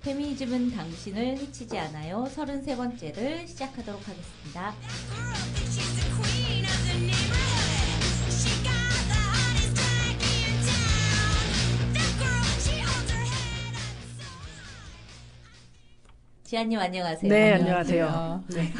페미니즘은 당신을 해치지 않아요. 33번째를 시작하도록 하겠습니다. 지아님 안녕하세요. 네, 안녕하세요. 네. 네.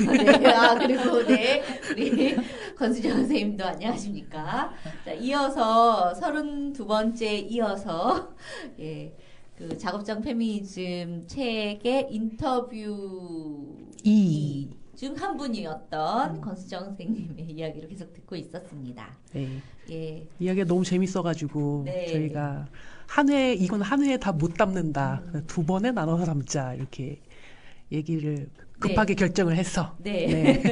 그리고 네, 우리 권수정 선생님도 안녕하십니까. 자, 이어서 32번째 이어서 예, 그 작업장 페미니즘 책의 인터뷰 2 중 한 분이었던 권수정 선생님의 이야기를 계속 듣고 있었습니다. 네. 예. 이야기가 너무 재밌어가지고 네. 저희가 이건 한 회에 다 못 담는다. 두 번에 나눠서 담자 이렇게 얘기를 급하게 결정을 했어. 네. 네.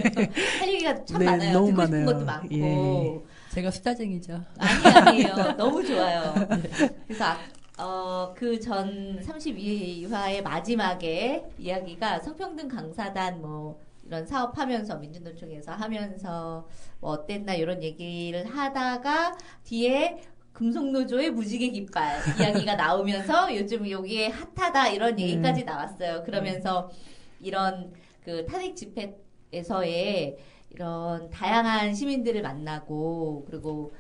할 얘기가 참 네, 많아요. 너무 듣고 많아요. 싶은 것도 많고. 예. 제가 수다쟁이죠. 아니에요. 너무 좋아요. 그래서 그 전 32화의 마지막에 이야기가 성평등 강사단 뭐 이런 사업하면서 민주노총에서 하면서 뭐 어땠나 이런 얘기를 하다가 뒤에 금속노조의 무지개 깃발 이야기가 나오면서 요즘 여기에 핫하다 이런 얘기까지 나왔어요. 그러면서 이런 그 탄핵 집회에서의 이런 다양한 시민들을 만나고 그리고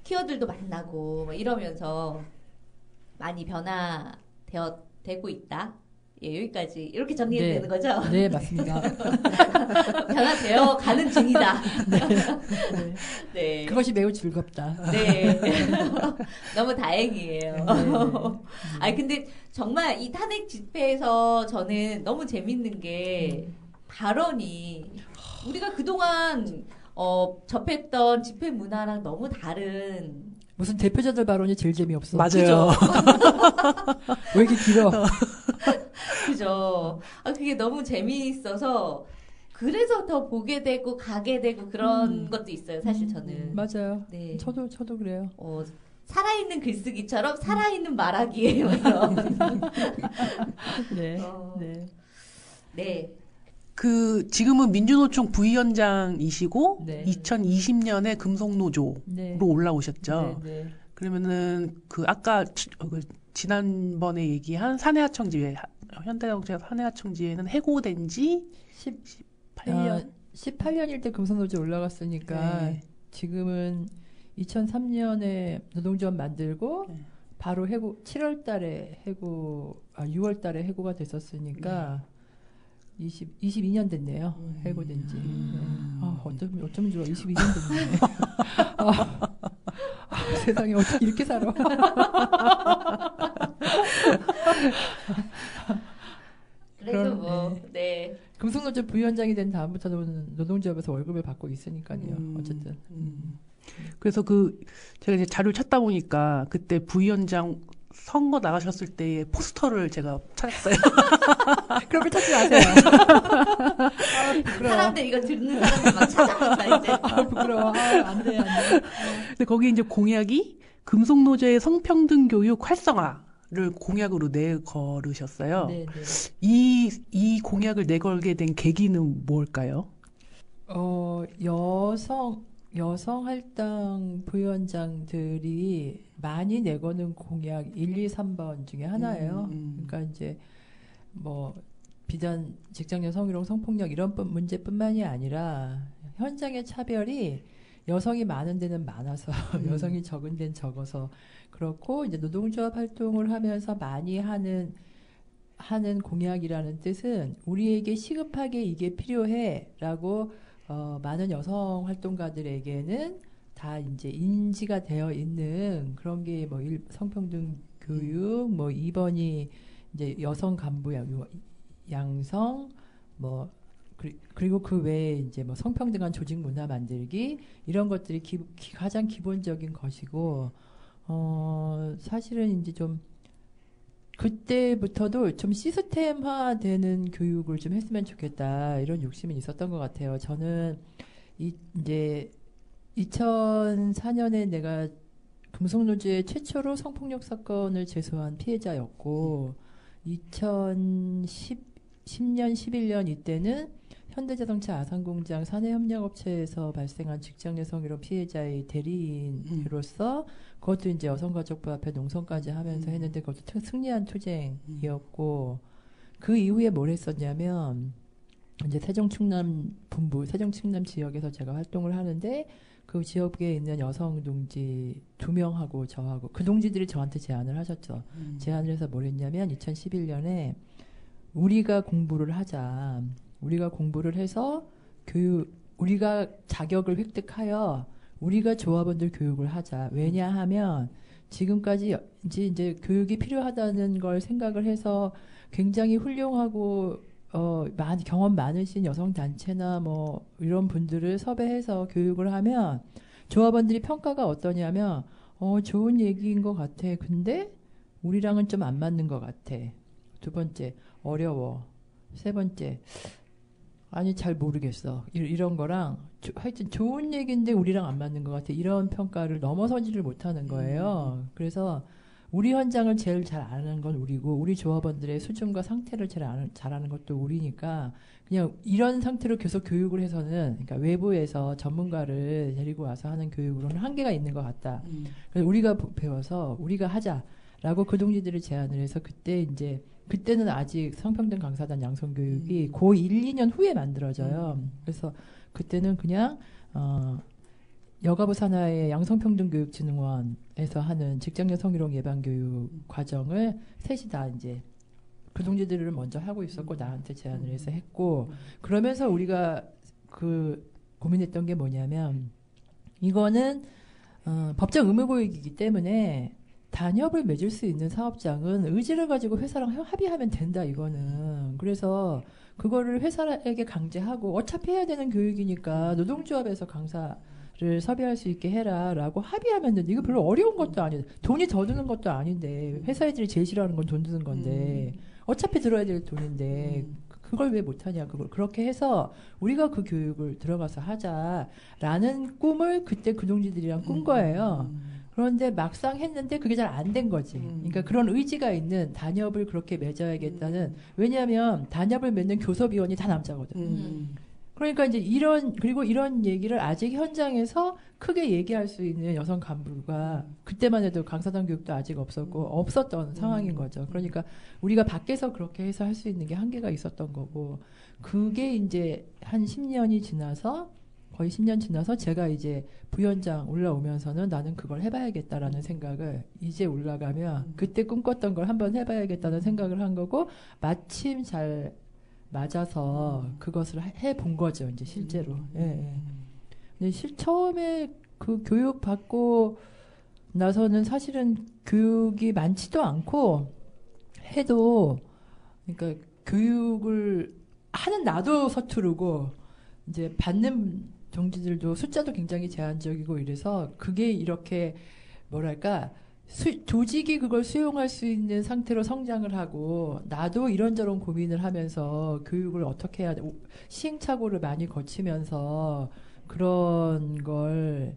키워드들도 만나고 뭐 이러면서 많이 변화되고 있다. 예, 여기까지 이렇게 정리해도 네. 되는 거죠? 네, 맞습니다. 변화되어 가는 중이다. 네. 네. 그것이 매우 즐겁다. 네. 너무 다행이에요. 네. 아니, 근데 정말 이 탄핵 집회에서 저는 너무 재밌는 게 발언이 우리가 그동안 접했던 집회 문화랑 너무 다른 무슨 대표자들 발언이 제일 재미없어. 맞아요. 왜 이렇게 길어? 그죠. 그게 너무 재미있어서 그래서 더 보게 되고 가게 되고 그런 것도 있어요. 사실 저는. 맞아요. 네. 저도 그래요. 살아있는 글쓰기처럼 살아있는 말하기예요. 네. 네. 네. 지금은 민주노총 부위원장이시고 네. 2020년에 금속노조로 네. 올라오셨죠. 네. 네. 그러면은 아까 지난번에 얘기한 사내하청지회 현대자동차 사내하청지회는 해고된 지 18년 18년일 때 금속노조 올라갔으니까 네. 지금은 2003년에 노동조합 만들고 네. 바로 7월 달에 6월 달에 해고가 됐었으니까 22년 됐네요. 해고된 지. 네. 어쩌면 좋아. 22년 됐네. 세상에 어떻게 이렇게 살아. 그래도 뭐, 네. 금속노조 부위원장이 된 다음부터는 노동조합에서 월급을 받고 있으니까요. 어쨌든. 그래서 제가 이제 자료를 찾다 보니까 그때 부위원장 선거 나가셨을 때의 포스터를 제가 찾았어요. 그런 걸 찾지 마세요. 사람들 이거 듣는 사람들 막 찾아본다 이제. 부끄러워. 안 돼. 근데 거기 이제 공약이 금속노조의 성평등 교육 활성화를 공약으로 내걸으셨어요. 네. 이 공약을 내걸게 된 계기는 뭘까요? 여성 할당 부위원장들이 많이 내거는 공약 1, 2, 3번 중에 하나예요. 그러니까 이제 뭐 비단 직장년 성희롱 성폭력 이런 문제뿐만이 아니라 현장의 차별이 여성이 많은 데는 많아서 여성이 적은 데는 적어서 그렇고 이제 노동조합 활동을 하면서 많이 하는 공약이라는 뜻은 우리에게 시급하게 이게 필요해라고 많은 여성 활동가들에게는 다 이제 인지가 되어 있는 그런 게 뭐 성평등 교육, 뭐 2번이 이제 여성 간부 양성, 뭐 그리고 그 외에 이제 뭐 성평등한 조직 문화 만들기 이런 것들이 가장 기본적인 것이고 사실은 이제 좀 그때부터도 좀 시스템화되는 교육을 좀 했으면 좋겠다 이런 욕심은 있었던 것 같아요. 저는 이제 2004년에 내가 금속노조의 최초로 성폭력 사건을 제소한 피해자였고 2010년 11년 이때는 현대자동차 아산공장 사내협력업체에서 발생한 직장내 성희롱 피해자의 대리인으로서 그것도 이제 여성가족부 앞에 농성까지 하면서 했는데 그것도 승리한 투쟁이었고 그 이후에 뭘 했었냐면 이제 세종 충남 분부 세종 충남 지역에서 제가 활동을 하는데 그 지역에 있는 여성 동지 2명하고 저하고 그 동지들이 저한테 제안을 하셨죠. 제안을 해서 뭘 했냐면 2011년에 우리가 공부를 하자. 우리가 공부를 해서 우리가 자격을 획득하여 우리가 조합원들 교육을 하자. 왜냐하면 지금까지 이제 교육이 필요하다는 걸 생각을 해서 굉장히 훌륭하고 경험 많으신 여성 단체나 뭐 이런 분들을 섭외해서 교육을 하면 조합원들이 평가가 어떠냐면 좋은 얘기인 것 같아. 근데 우리랑은 좀 안 맞는 것 같아. 두 번째 어려워. 세 번째 아니 잘 모르겠어. 이런 거랑 하여튼 좋은 얘기인데 우리랑 안 맞는 것 같아. 이런 평가를 넘어서지를 못하는 거예요. 그래서 우리 현장을 제일 잘 아는 건 우리고 우리 조합원들의 수준과 상태를 제일 잘아는 것도 우리니까 그냥 이런 상태로 계속 교육을 해서는 그러니까 외부에서 전문가를 데리고 와서 하는 교육으로는 한계가 있는 것 같다. 그래서 우리가 배워서 우리가 하자라고 그 동지들을 제안을 해서 그때는 아직 성평등 강사단 양성교육이 고 1, 2년 후에 만들어져요. 그래서 그때는 그냥 여가부 산하의 양성평등교육진흥원에서 하는 직장내 성희롱 예방교육 과정을 셋이 다 이제 그 동지들을 먼저 하고 있었고 나한테 제안을 해서 했고 그러면서 우리가 고민했던 게 뭐냐면 이거는 법정 의무교육이기 때문에 단협을 맺을 수 있는 사업장은 의지를 가지고 회사랑 합의하면 된다 이거는. 그래서 그거를 회사에게 강제하고 어차피 해야 되는 교육이니까 노동조합에서 강사를 섭외할 수 있게 해라라고 합의하면 되는데 이거 별로 어려운 것도 아니에요. 돈이 더 드는 것도 아닌데 회사 애들이 제일 싫어하는 건 돈 드는 건데 어차피 들어야 될 돈인데 그걸 왜 못하냐. 그걸 그렇게 해서 우리가 그 교육을 들어가서 하자라는 꿈을 그때 그 동지들이랑 꾼 거예요. 그런데 막상 했는데 그게 잘 안 된 거지. 그러니까 그런 의지가 있는 단협을 그렇게 맺어야겠다는. 왜냐하면 단협을 맺는 교섭위원이 다 남자거든. 그러니까 이제 그리고 이런 얘기를 아직 현장에서 크게 얘기할 수 있는 여성 간부가 그때만 해도 강사단 교육도 아직 없었던 상황인 거죠. 그러니까 우리가 밖에서 그렇게 해서 할 수 있는 게 한계가 있었던 거고 그게 이제 한 10년이 지나서 거의 10년 지나서 제가 이제 부위원장 올라오면서는 나는 그걸 해봐야겠다라는 생각을 이제 올라가면 그때 꿈꿨던 걸 한번 해봐야겠다는 생각을 한 거고 마침 잘 맞아서 그것을 해본 거죠 이제 실제로. 예. 근데 처음에 그 교육 받고 나서는 사실은 교육이 많지도 않고 해도 그러니까 교육을 하는 나도 서투르고 이제 받는 동지들도 숫자도 굉장히 제한적이고 이래서 그게 이렇게 뭐랄까 조직이 그걸 수용할 수 있는 상태로 성장을 하고 나도 이런저런 고민을 하면서 교육을 어떻게 해야 돼 시행착오를 많이 거치면서 그런 걸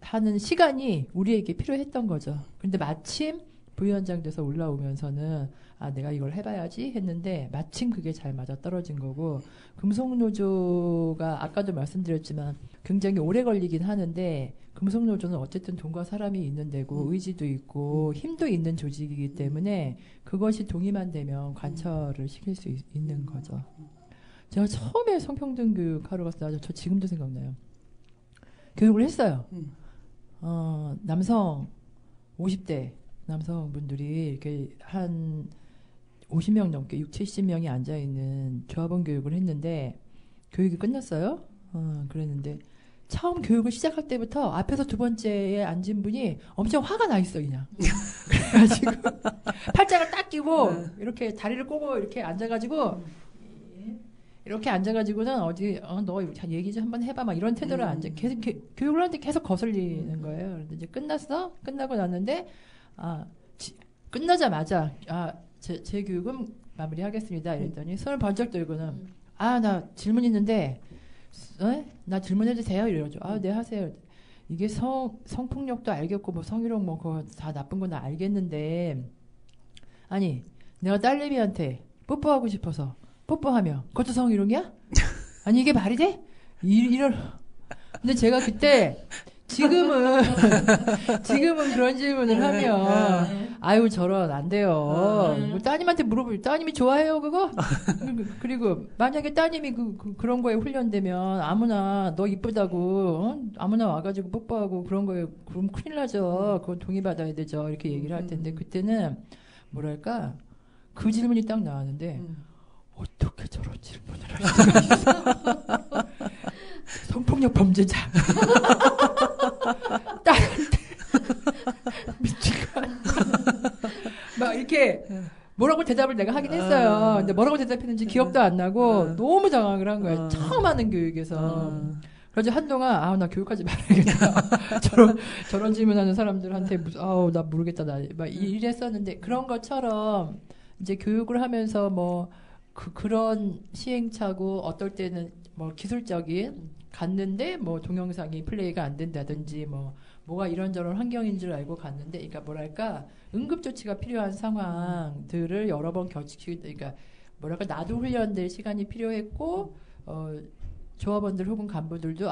하는 시간이 우리에게 필요했던 거죠. 근데 마침 부위원장 돼서 올라오면서는 내가 이걸 해봐야지 했는데 마침 그게 잘 맞아 떨어진 거고 금속노조가 아까도 말씀드렸지만 굉장히 오래 걸리긴 하는데 금속노조는 어쨌든 돈과 사람이 있는 데고 의지도 있고 힘도 있는 조직이기 때문에 그것이 동의만 되면 관철을 시킬 수 있는 거죠. 제가 처음에 성평등 교육 하러 갔을 때 저 지금도 생각나요. 교육을 했어요. 남성 50대 남성분들이 이렇게 한 50명 넘게 70명이 앉아있는 조합원 교육을 했는데 교육이 끝났어요. 그랬는데 처음 교육을 시작할 때부터 앞에서 두 번째에 앉은 분이 엄청 화가 나 있어 그냥. 그래가지고 팔짱을 딱 끼고 이렇게 다리를 꼬고 이렇게 앉아가지고 이렇게 앉아가지고는 너 얘기 좀 한번 해봐 막 이런 태도로 앉아 계속 교육을 하는데 계속 거슬리는 거예요. 그런데 이제 끝나고 났는데 끝나자마자 제 교육은 마무리하겠습니다. 이랬더니 손을 번쩍 들고는 나 질문 있는데 나 질문해도 돼요? 이러죠. 네 하세요. 이게 성폭력도 알겠고 뭐 성희롱 뭐 그거 다 나쁜 건 알겠는데 아니 내가 딸내미한테 뽀뽀하고 싶어서 뽀뽀하며 그것도 성희롱이야? 아니 이게 말이 돼? 이런 근데 제가 그때 지금은 그런 질문을 하면 아유 저런 안 돼요. 뭐 따님한테 물어보면 따님이 좋아해요 그거? 그리고 만약에 따님이 그런 거에 훈련되면 아무나 너 이쁘다고 아무나 와가지고 뽀뽀하고 그런 거에 그럼 큰일 나죠. 그건 동의받아야 되죠. 이렇게 얘기를 할 텐데 그때는 뭐랄까 그 질문이 딱 나왔는데 어떻게 저런 질문을 할 수가 있어? 성폭력 범죄자. 딸한테 미치가 막 이렇게 뭐라고 대답을 내가 하긴 했어요. 근데 뭐라고 대답했는지 기억도 안 나고 너무 당황을 한 거야. 처음 하는 교육에서. 그래서 한동안 나 교육하지 말아야겠다. 저런 질문하는 사람들한테 나 모르겠다 막 이랬었는데 그런 것처럼 이제 교육을 하면서 뭐 그런 시행착오 어떨 때는 뭐 기술적인 갔는데 뭐 동영상이 플레이가 안 된다든지 뭐가 이런저런 환경인 줄 알고 갔는데 그러니까 뭐랄까 응급조치가 필요한 상황들을 여러 번 그러니까 뭐랄까 나도 훈련될 시간이 필요했고 조합원들 혹은 간부들도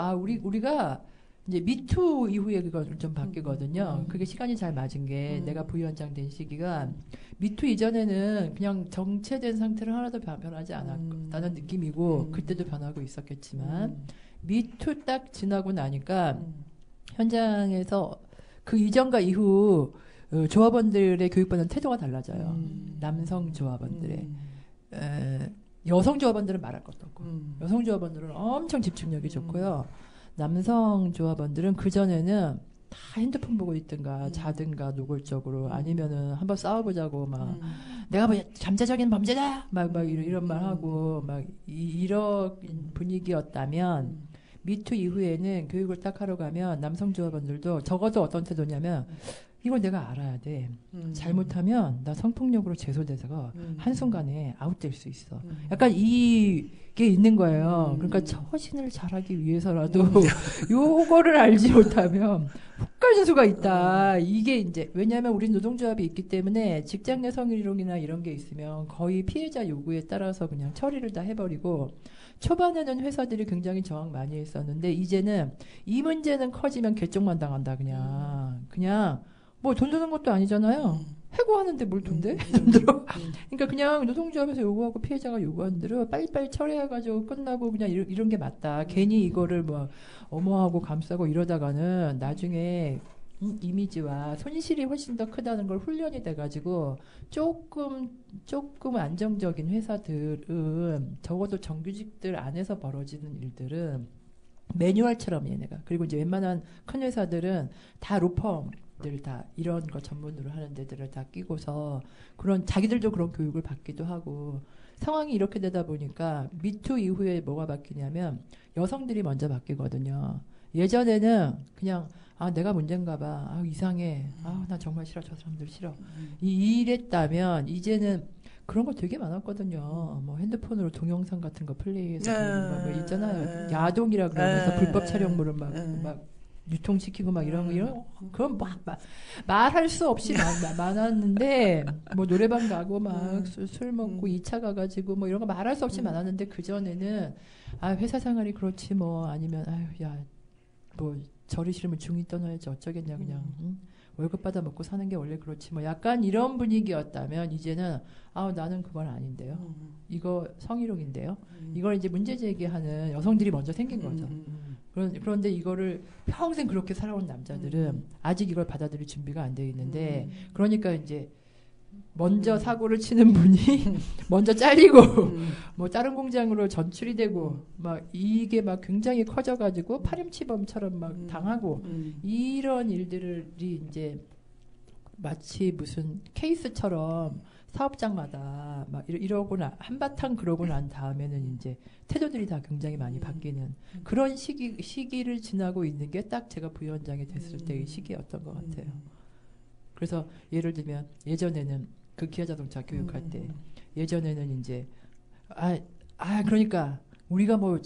우리가 이제 미투 이후에 그건 좀 바뀌거든요. 그게 시간이 잘 맞은 게 내가 부위원장 된 시기가 미투 이전에는 그냥 정체된 상태로 하나도 변하지 않았다는 느낌이고 그때도 변하고 있었겠지만 미투 딱 지나고 나니까 현장에서 그 이전과 이후 조합원들의 교육받는 태도가 달라져요. 남성 조합원들의 여성 조합원들은 말할 것도 없고 여성 조합원들은 엄청 집중력이 좋고요. 남성 조합원들은 그전에는 다 핸드폰 보고 있든가 자든가 노골적으로 아니면은 한번 싸워보자고 막 내가 뭐 잠재적인 범죄다 막 이런 말 하고 막 이런 분위기였다면 미투 이후에는 교육을 딱 하러 가면 남성 조합원들도 적어도 어떤 태도냐면 이걸 내가 알아야 돼. 잘못하면 나 성폭력으로 제소돼서 한순간에 아웃될 수 있어. 약간 이게 있는 거예요. 그러니까 처신을 잘하기 위해서라도 요거를 알지 못하면 훅 가는 수가 있다. 이게 이제 왜냐하면 우리 노동조합이 있기 때문에 직장 내 성희롱이나 이런 게 있으면 거의 피해자 요구에 따라서 그냥 처리를 다 해버리고 초반에는 회사들이 굉장히 저항 많이 했었는데 이제는 이 문제는 커지면 개쪽만 당한다. 그냥 뭐 돈 드는 것도 아니잖아요. 해고하는데 뭘 돈 돼? 그러니까 그냥 노동조합에서 요구하고 피해자가 요구하는 대로 빨리빨리 처리해가지고 끝나고 그냥 이런 게 맞다. 괜히 이거를 뭐 엄호하고 감싸고 이러다가는 나중에 이미지와 손실이 훨씬 더 크다는 걸 훈련이 돼가지고 조금 안정적인 회사들은 적어도 정규직들 안에서 벌어지는 일들은 매뉴얼처럼 얘네가 그리고 이제 웬만한 큰 회사들은 다 로펌들 다 이런 거 전문으로 하는 데들을 다 끼고서 그런 자기들도 그런 교육을 받기도 하고 상황이 이렇게 되다 보니까 미투 이후에 뭐가 바뀌냐면 여성들이 먼저 바뀌거든요. 예전에는 그냥 내가 문제인가 봐. 이상해. 나 정말 싫어. 저 사람들 싫어. 이랬다면 이제는 그런 거 되게 많았거든요. 뭐 핸드폰으로 동영상 같은 거 플레이해서 뭐 있잖아요. 야동이라 그러면서 불법 촬영물을 막 유통시키고 막 이런 거 그건 막 말할 수 없이 많았는데 뭐 노래방 가고 막 술 먹고 2차 가가지고 뭐 이런 거 말할 수 없이 많았는데 그 전에는 회사 생활이 그렇지 뭐 아니면 뭐 저리 싫으면 중이 떠나야지 어쩌겠냐 그냥 월급 받아 먹고 사는 게 원래 그렇지 뭐 약간 이런 분위기였다면 이제는 나는 그건 아닌데요. 이거 성희롱인데요. 이걸 이제 문제 제기하는 여성들이 먼저 생긴 거죠. 그런데 이거를 평생 그렇게 살아온 남자들은 아직 이걸 받아들일 준비가 안 돼 있는데 그러니까 이제 먼저 사고를 치는 분이 먼저 잘리고 뭐 다른 공장으로 전출이 되고 막 이게 막 굉장히 커져가지고 파렴치범처럼 막 당하고 이런 일들이 이제 마치 무슨 케이스처럼 사업장마다 막 이러고 한바탕 그러고 난 다음에는 이제 태도들이 다 굉장히 많이 바뀌는 그런 시기를 지나고 있는 게 딱 제가 부위원장이 됐을 때의 시기였던 것 같아요. 그래서 예를 들면 예전에는 그 기아자동차 교육할 때 예전에는 이제 그러니까 우리가 뭐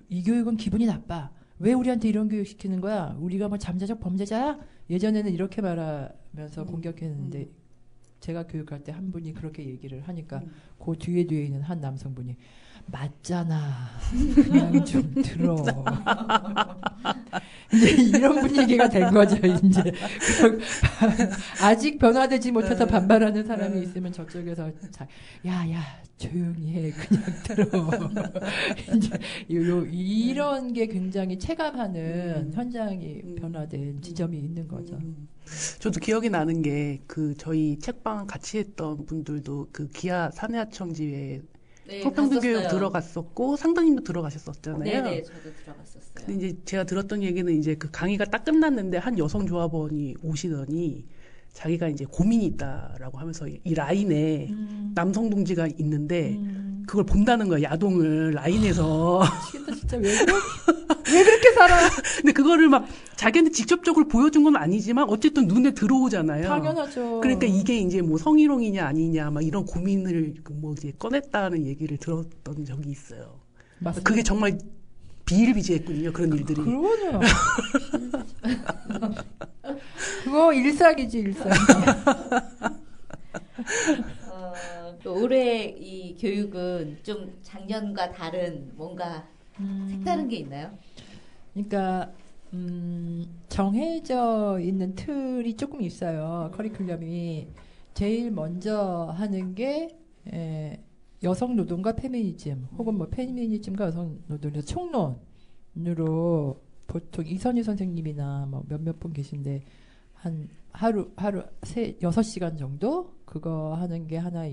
이 교육은 기분이 나빠. 왜 우리한테 이런 교육 시키는 거야? 우리가 뭐 잠재적 범죄자야? 예전에는 이렇게 말하면서 공격했는데 제가 교육할 때 한 분이 그렇게 얘기를 하니까 그 뒤에 있는 한 남성분이 맞잖아. 그냥 좀 들어. 이제 이런 분위기가 된 거죠, 이제. 아직 변화되지 못해서 반발하는 사람이 있으면 저쪽에서 야, 조용히 해. 그냥 들어. 이제 이런 게 굉장히 체감하는 현장이 변화된 지점이 있는 거죠. 저도 기억이 나는 게 저희 책방 같이 했던 분들도 그 기아 사내하청지회 네, 성평등 교육 갔었어요. 들어갔었고 상담님도 들어가셨었잖아요. 네네, 저도 들어갔었어요. 근데 이제 제가 들었던 얘기는 이제 그 강의가 딱 끝났는데 한 여성 조합원이 오시더니 자기가 이제 고민이 있다라고 하면서 이 라인에 남성 동지가 있는데 그걸 본다는 거야, 야동을 라인에서. 진짜 왜 그렇게 살아? 근데 그거를 막 자기한테 직접적으로 보여준 건 아니지만 어쨌든 눈에 들어오잖아요. 당연하죠. 그러니까 이게 이제 뭐 성희롱이냐 아니냐 막 이런 고민을 뭐 이제 꺼냈다는 얘기를 들었던 적이 있어요. 맞습니다. 그게 정말 비일비재했군요, 그런 일들이. 그러죠. 그거 일상이지, 일상. 올해 이 교육은 좀 작년과 다른 뭔가 색다른 게 있나요? 그러니까 정해져 있는 틀이 조금 있어요. 커리큘럼이 제일 먼저 하는 게 여성 노동과 페미니즘 혹은 뭐 페미니즘과 여성 노동의 총론으로 보통 이선희 선생님이나 뭐 몇몇 분 계신데 한 하루 6시간 정도 그거 하는 게 하나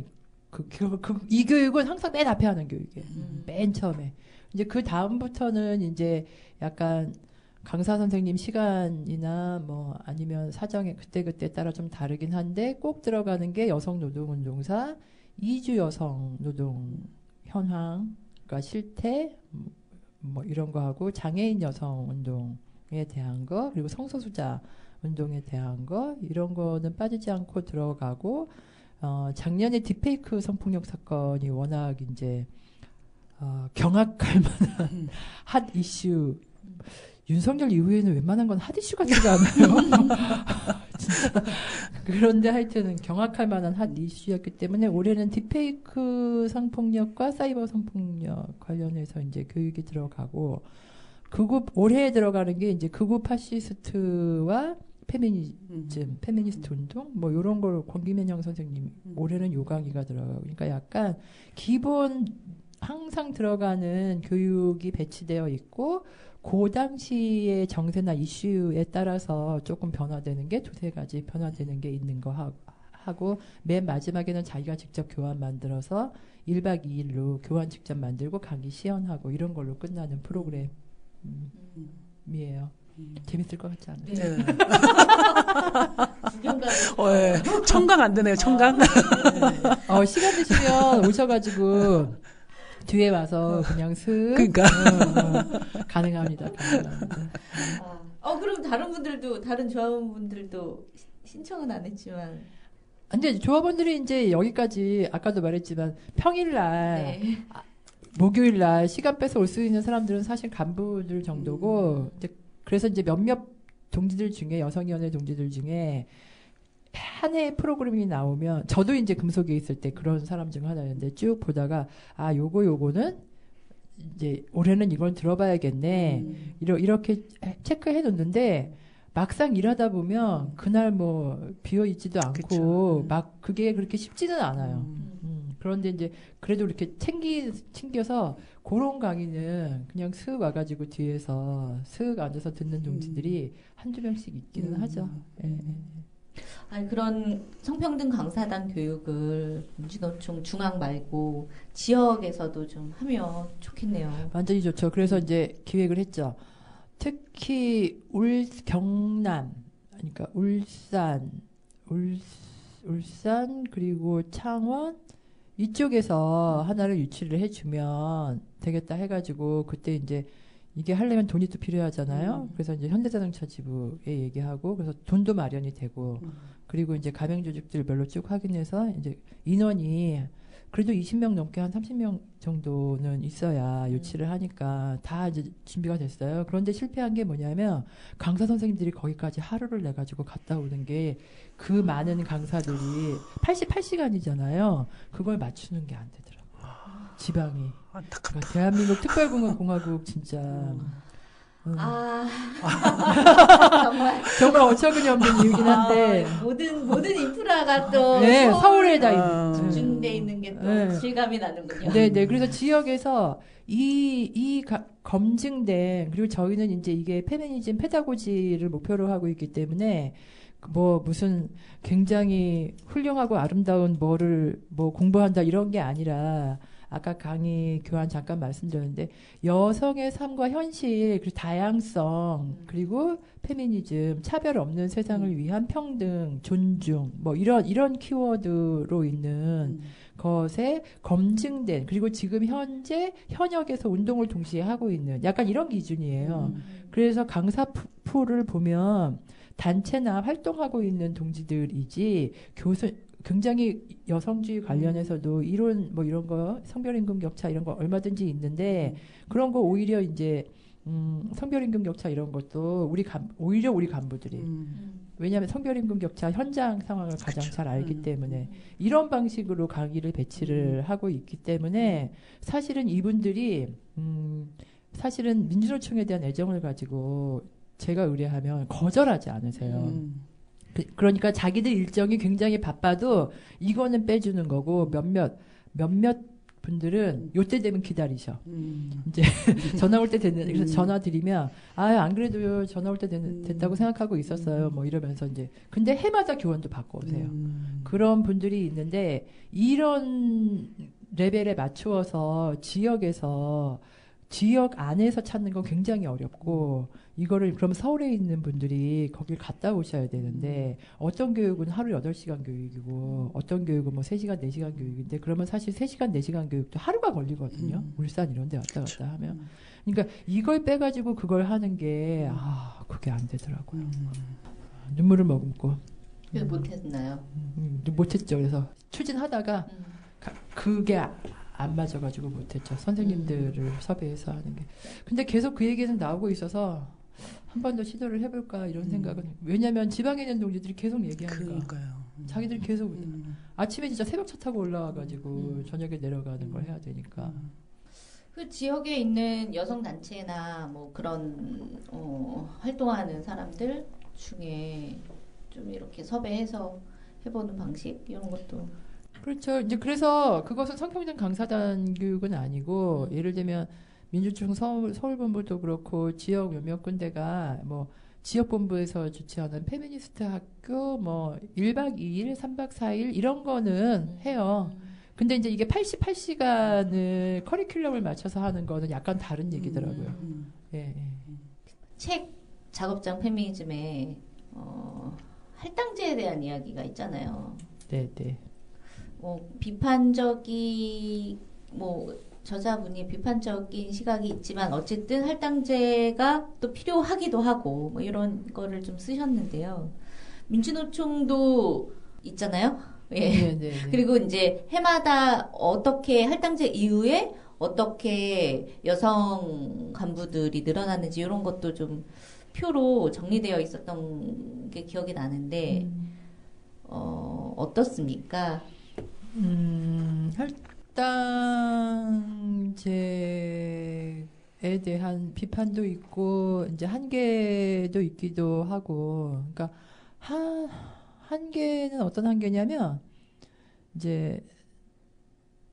이 교육은 항상 맨 앞에 하는 교육이에요. 맨 처음에. 이제 그 다음부터는 이제 약간 강사 선생님 시간이나 뭐 아니면 사정에 그때그때 따라 좀 다르긴 한데 꼭 들어가는 게 여성 노동운동사, 이주 여성 노동 현황, 그러니까 실태, 뭐 이런 거 하고 장애인 여성 운동에 대한 거, 그리고 성소수자 운동에 대한 거, 이런 거는 빠지지 않고 들어가고, 작년에 딥페이크 성폭력 사건이 워낙 이제 경악할 만한 핫 이슈. 윤석열 이후에는 웬만한 건 핫 이슈 같지가 않아요. 진짜. 그런데 하여튼 경악할 만한 핫 이슈였기 때문에 올해는 딥페이크 성폭력과 사이버 성폭력 관련해서 이제 교육이 들어가고, 올해에 들어가는 게 이제 극우 파시스트와 페미니즘, 페미니스트 운동, 뭐, 요런 걸 권기мен영 선생님, 올해는 요 강의가 들어가고, 그러니까 약간 기본 항상 들어가는 교육이 배치되어 있고, 그 당시의 정세나 이슈에 따라서 조금 변화되는 게 두세 가지 변화되는 게 있는 거 하고, 맨 마지막에는 자기가 직접 교환 만들어서 1박 2일로 교환 직접 만들고 강의 시연하고 이런 걸로 끝나는 프로그램이에요. 재밌을 것 같지 않아요? 네. 네. 청강 안 되네요, 청강. 시간 되시면 오셔가지고 뒤에 와서 그냥 그러니까. 가능합니다. 그럼 다른 조합원분들도 신청은 안 했지만. 근데 조합원들이 이제 여기까지 아까도 말했지만 평일날, 네. 목요일날 시간 빼서 올 수 있는 사람들은 사실 간부들 정도고, 그래서 이제 몇몇 동지들 중에, 여성위원회 동지들 중에 한 해 프로그램이 나오면, 저도 이제 금속에 있을 때 그런 사람 중 하나였는데 쭉 보다가, 요거는 이제 올해는 이걸 들어봐야겠네. 이렇게 체크해 놓는데, 막상 일하다 보면 그날 뭐 비어 있지도 않고, 그쵸. 막 그게 그렇게 쉽지는 않아요. 그런데 이제 그래도 이렇게 챙겨서 그런 강의는 그냥 슥 와가지고 뒤에서 슥 앉아서 듣는 동지들이 한두 명씩 있기는 하죠. 예. 아니, 그런 성평등 강사단 교육을 민주노총 중앙 말고 지역에서도 좀 하면 좋겠네요. 완전히 좋죠. 그래서 이제 기획을 했죠. 특히 경남, 그러니까 울산 그리고 창원 이쪽에서 하나를 유치를 해주면 되겠다 해가지고, 그때 이제 이게 하려면 돈이 또 필요하잖아요. 그래서 이제 현대자동차 지부에 얘기하고, 그래서 돈도 마련이 되고, 그리고 이제 가맹 조직들별로 쭉 확인해서 이제 인원이 그래도 20명 넘게 한 30명 정도는 있어야 유치를 하니까 다 이제 준비가 됐어요. 그런데 실패한 게 뭐냐면 강사 선생님들이 거기까지 하루를 내가지고 갔다 오는 게 그 많은 강사들이 88시간이잖아요. 그걸 맞추는 게 안 되더라고요. 지방이. 그러니까 대한민국 특별공화국 진짜. 정말 어처구니 없는 이유긴 한데 모든 인프라가 또 네, 서울에 다 집중돼 있는 게 또 실감이 나는군요. 네. 그래서 지역에서 검증된 그리고 저희는 이제 이게 페미니즘 페다고지를 목표로 하고 있기 때문에 뭐 무슨 굉장히 훌륭하고 아름다운 뭐를 뭐 공부한다 이런 게 아니라 아까 강의 교환 잠깐 말씀드렸는데 여성의 삶과 현실 그리고 다양성 그리고 페미니즘 차별 없는 세상을 위한 평등 존중 뭐 이런 키워드로 있는 것에 검증된 그리고 지금 현재 현역에서 운동을 동시에 하고 있는 약간 이런 기준이에요. 그래서 강사 풀을 보면 단체나 활동하고 있는 동지들이지 굉장히 여성주의 관련해서도 이론 뭐 이런 거 성별임금 격차 이런 거 얼마든지 있는데 그런 거 오히려 이제 성별임금 격차 이런 것도 오히려 우리 간부들이 왜냐하면 성별임금 격차 현장 상황을 가장 잘 알기 때문에 이런 방식으로 강의를 배치를 하고 있기 때문에 사실은 이분들이 사실은 민주노총에 대한 애정을 가지고 제가 의뢰하면 거절하지 않으세요. 그러니까 자기들 일정이 굉장히 바빠도 이거는 빼주는 거고 몇몇 분들은 요때 되면 기다리셔. 이제 전화 올 때 됐는데 그래서 전화 드리면 안 그래도 전화 올 때 됐다고 생각하고 있었어요. 뭐 이러면서 이제 근데 해마다 교원도 받고 오세요. 그런 분들이 있는데 이런 레벨에 맞추어서 지역 안에서 찾는 건 굉장히 어렵고 이거를 그럼 서울에 있는 분들이 거길 갔다 오셔야 되는데 어떤 교육은 하루 8시간 교육이고 어떤 교육은 뭐 3시간, 4시간 교육인데 그러면 사실 3시간, 4시간 교육도 하루가 걸리거든요. 울산 이런 데 왔다 갔다 하면. 그러니까 이걸 빼가지고 그걸 하는 게 그게 안 되더라고요. 눈물을 머금고. 그래서 못했나요? 못했죠. 그래서 추진하다가 그게 안 맞아가지고 못했죠. 선생님들을 섭외해서 하는 게. 근데 계속 그 얘기는 나오고 있어서 한 번 더 시도를 해볼까 이런 생각은. 왜냐하면 지방에 있는 동지들이 계속 얘기하니까. 그러니까요. 자기들이 계속 아침에 진짜 새벽차 타고 올라와가지고 저녁에 내려가는 걸 해야 되니까. 그 지역에 있는 여성 단체나 뭐 그런 활동하는 사람들 중에 좀 이렇게 섭외해서 해보는 방식 이런 것도. 그렇죠. 이제 그래서 그것은 성평등 강사단 교육은 아니고 예를 들면 민주총 서울본부도 그렇고 지역 몇몇 군데가 뭐 지역본부에서 주최하는 페미니스트 학교 뭐 1박 2일, 3박 4일 이런 거는 해요. 근데 이제 이게 88시간을 커리큘럼을 맞춰서 하는 거는 약간 다른 얘기더라고요. 예. 책 작업장 페미니즘에 할당제에 대한 이야기가 있잖아요. 네. 비판적이 저자분이 비판적인 시각이 있지만 어쨌든 할당제가 또 필요하기도 하고 뭐 이런 거를 좀 쓰셨는데요. 민주노총도 있잖아요. 예. 네. 그리고 이제 해마다 어떻게 할당제 이후에 어떻게 여성 간부들이 늘어나는지 이런 것도 좀 표로 정리되어 있었던 게 기억이 나는데 어떻습니까? 할당제에 대한 비판도 있고 이제 한계도 있기도 하고 그러니까 한계는 어떤 한계냐면 이제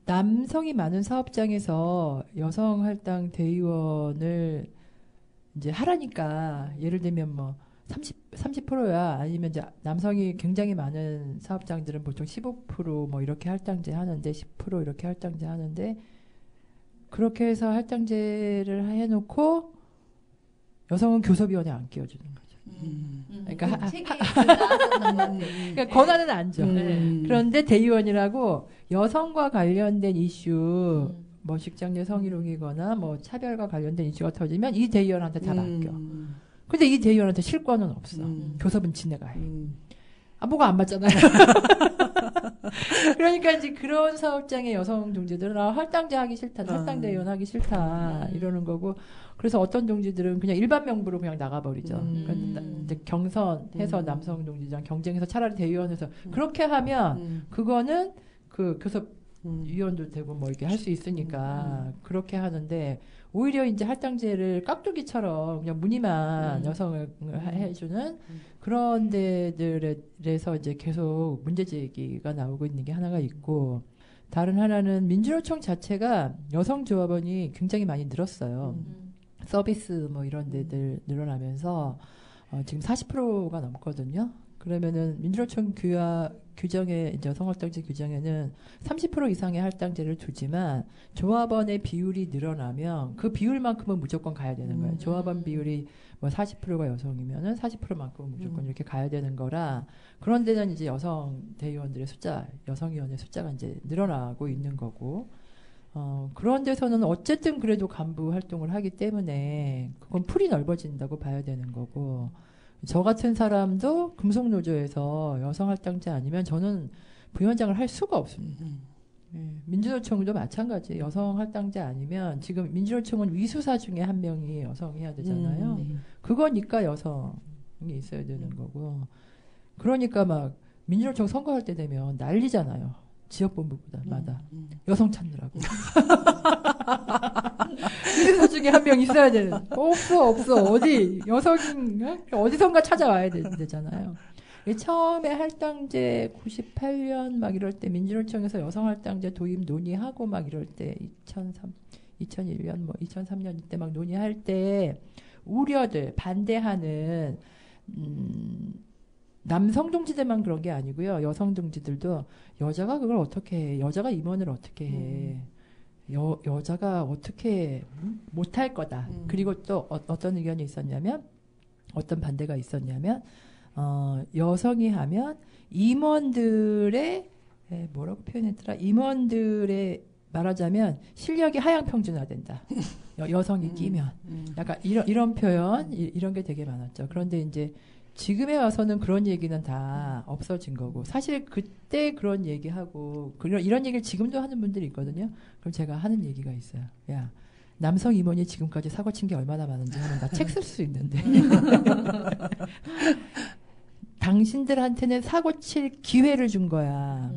남성이 많은 사업장에서 여성 할당 대의원을 이제 하라니까 예를 들면 뭐 30%야 아니면 이제 남성이 굉장히 많은 사업장들은 보통 15% 이렇게 할당제 하는데 10% 이렇게 할당제 하는데 그렇게 해서 할당제를 해놓고 여성은 교섭위원회에 안 끼워주는 거죠. 그러니까 그러니까 권한은 안 줘. 그런데 대의원이라고 여성과 관련된 이슈 뭐 직장 내 성희롱이거나 뭐 차별과 관련된 이슈가 터지면 이 대의원한테 다 맡겨. 근데 이 대의원한테 실권은 없어. 교섭은 지네가 해. 뭐가 안 맞잖아요. 그러니까 이제 이제 그런 사업장의 여성 동지들은 할당제 하기 싫다, 할당대원 하기 싫다 이러는 거고 그래서 어떤 동지들은 그냥 일반 명부로 그냥 나가버리죠. 그러니까 이제 경선해서 남성 동지랑 경쟁해서 차라리 대의원해서 그렇게 하면 그거는 그 교섭 위원도 되고 뭐 이렇게 할 수 있으니까 그렇게 하는데 오히려 이제 할당제를 깍두기처럼 그냥 무늬만 여성을 해주는 그런 데들에서 이제 계속 문제 제기가 나오고 있는 게 하나가 있고 다른 하나는 민주노총 자체가 여성 조합원이 굉장히 많이 늘었어요. 서비스 뭐 이런 데들 늘어나면서 지금 40%가 넘거든요. 그러면은 민주노총 규정에 이제 여성할당제 규정에는 30% 이상의 할당제를 두지만 조합원의 비율이 늘어나면 그 비율만큼은 무조건 가야 되는 거예요. 조합원 비율이 뭐 40%가 여성이면은 40%만큼은 무조건 이렇게 가야 되는 거라 그런 데는 이제 여성 대의원들의 숫자, 여성위원의 숫자가 이제 늘어나고 있는 거고 그런 데서는 어쨌든 그래도 간부 활동을 하기 때문에 그건 풀이 넓어진다고 봐야 되는 거고 저 같은 사람도 금속노조에서 여성할당제 아니면 저는 부위원장을 할 수가 없습니다. 민주노총도 마찬가지. 여성할당제 아니면 지금 민주노총은 위수사 중에 한 명이 여성이어야 되잖아요. 그거니까 여성이 있어야 되는 거고. 그러니까 막 민주노총 선거할 때 되면 난리잖아요. 지역본부마다 여성 찾느라고. 위수사 중에 한 명 있어야 되는. 없어. 어디 여성인 어디선가 찾아와야 되잖아요. 처음에 할당제 98년 막 이럴 때 민주노총에서 여성할당제 도입 논의하고 막 이럴 때 2001년 뭐 2003년 이때 막 논의할 때 우려들 반대하는 남성 동지들만 그런 게 아니고요. 여성 동지들도 여자가 그걸 어떻게 해? 여자가 임원을 어떻게 해? 여자가 어떻게 못할 거다. 그리고 또 어떤 의견이 있었냐면 어떤 반대가 있었냐면 여성이 하면 임원들의 뭐라고 표현했더라? 임원들의 말하자면 실력이 하향평준화된다. 여성이 끼면 약간 이런 표현 이런 게 되게 많았죠. 그런데 이제 지금에 와서는 그런 얘기는 다 없어진 거고 사실 그때 그런 얘기하고 이런 얘기를 지금도 하는 분들이 있거든요. 그럼 제가 하는 얘기가 있어요. 야 남성 임원이 지금까지 사고 친 게 얼마나 많은지 하면 나 책 쓸 수 있는데 당신들한테는 사고 칠 기회를 준 거야.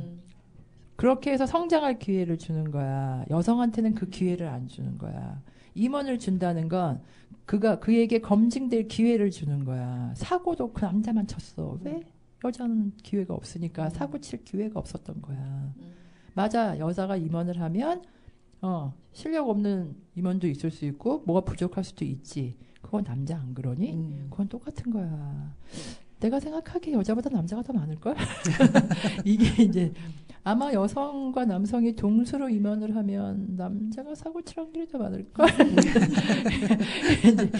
그렇게 해서 성장할 기회를 주는 거야. 여성한테는 그 기회를 안 주는 거야. 임원을 준다는 건 그에게 검증될 기회를 주는 거야. 사고도 그 남자만 쳤어. 왜? 여자는 기회가 없으니까 사고 칠 기회가 없었던 거야. 맞아. 여자가 임원을 하면 실력 없는 임원도 있을 수 있고 뭐가 부족할 수도 있지. 그건 남자 안 그러니? 그건 똑같은 거야. 내가 생각하기에 여자보다 남자가 더 많을걸? 이게 이제 아마 여성과 남성이 동수로 임원을 하면 남자가 사고 칠 확률이 더 많을걸? 이제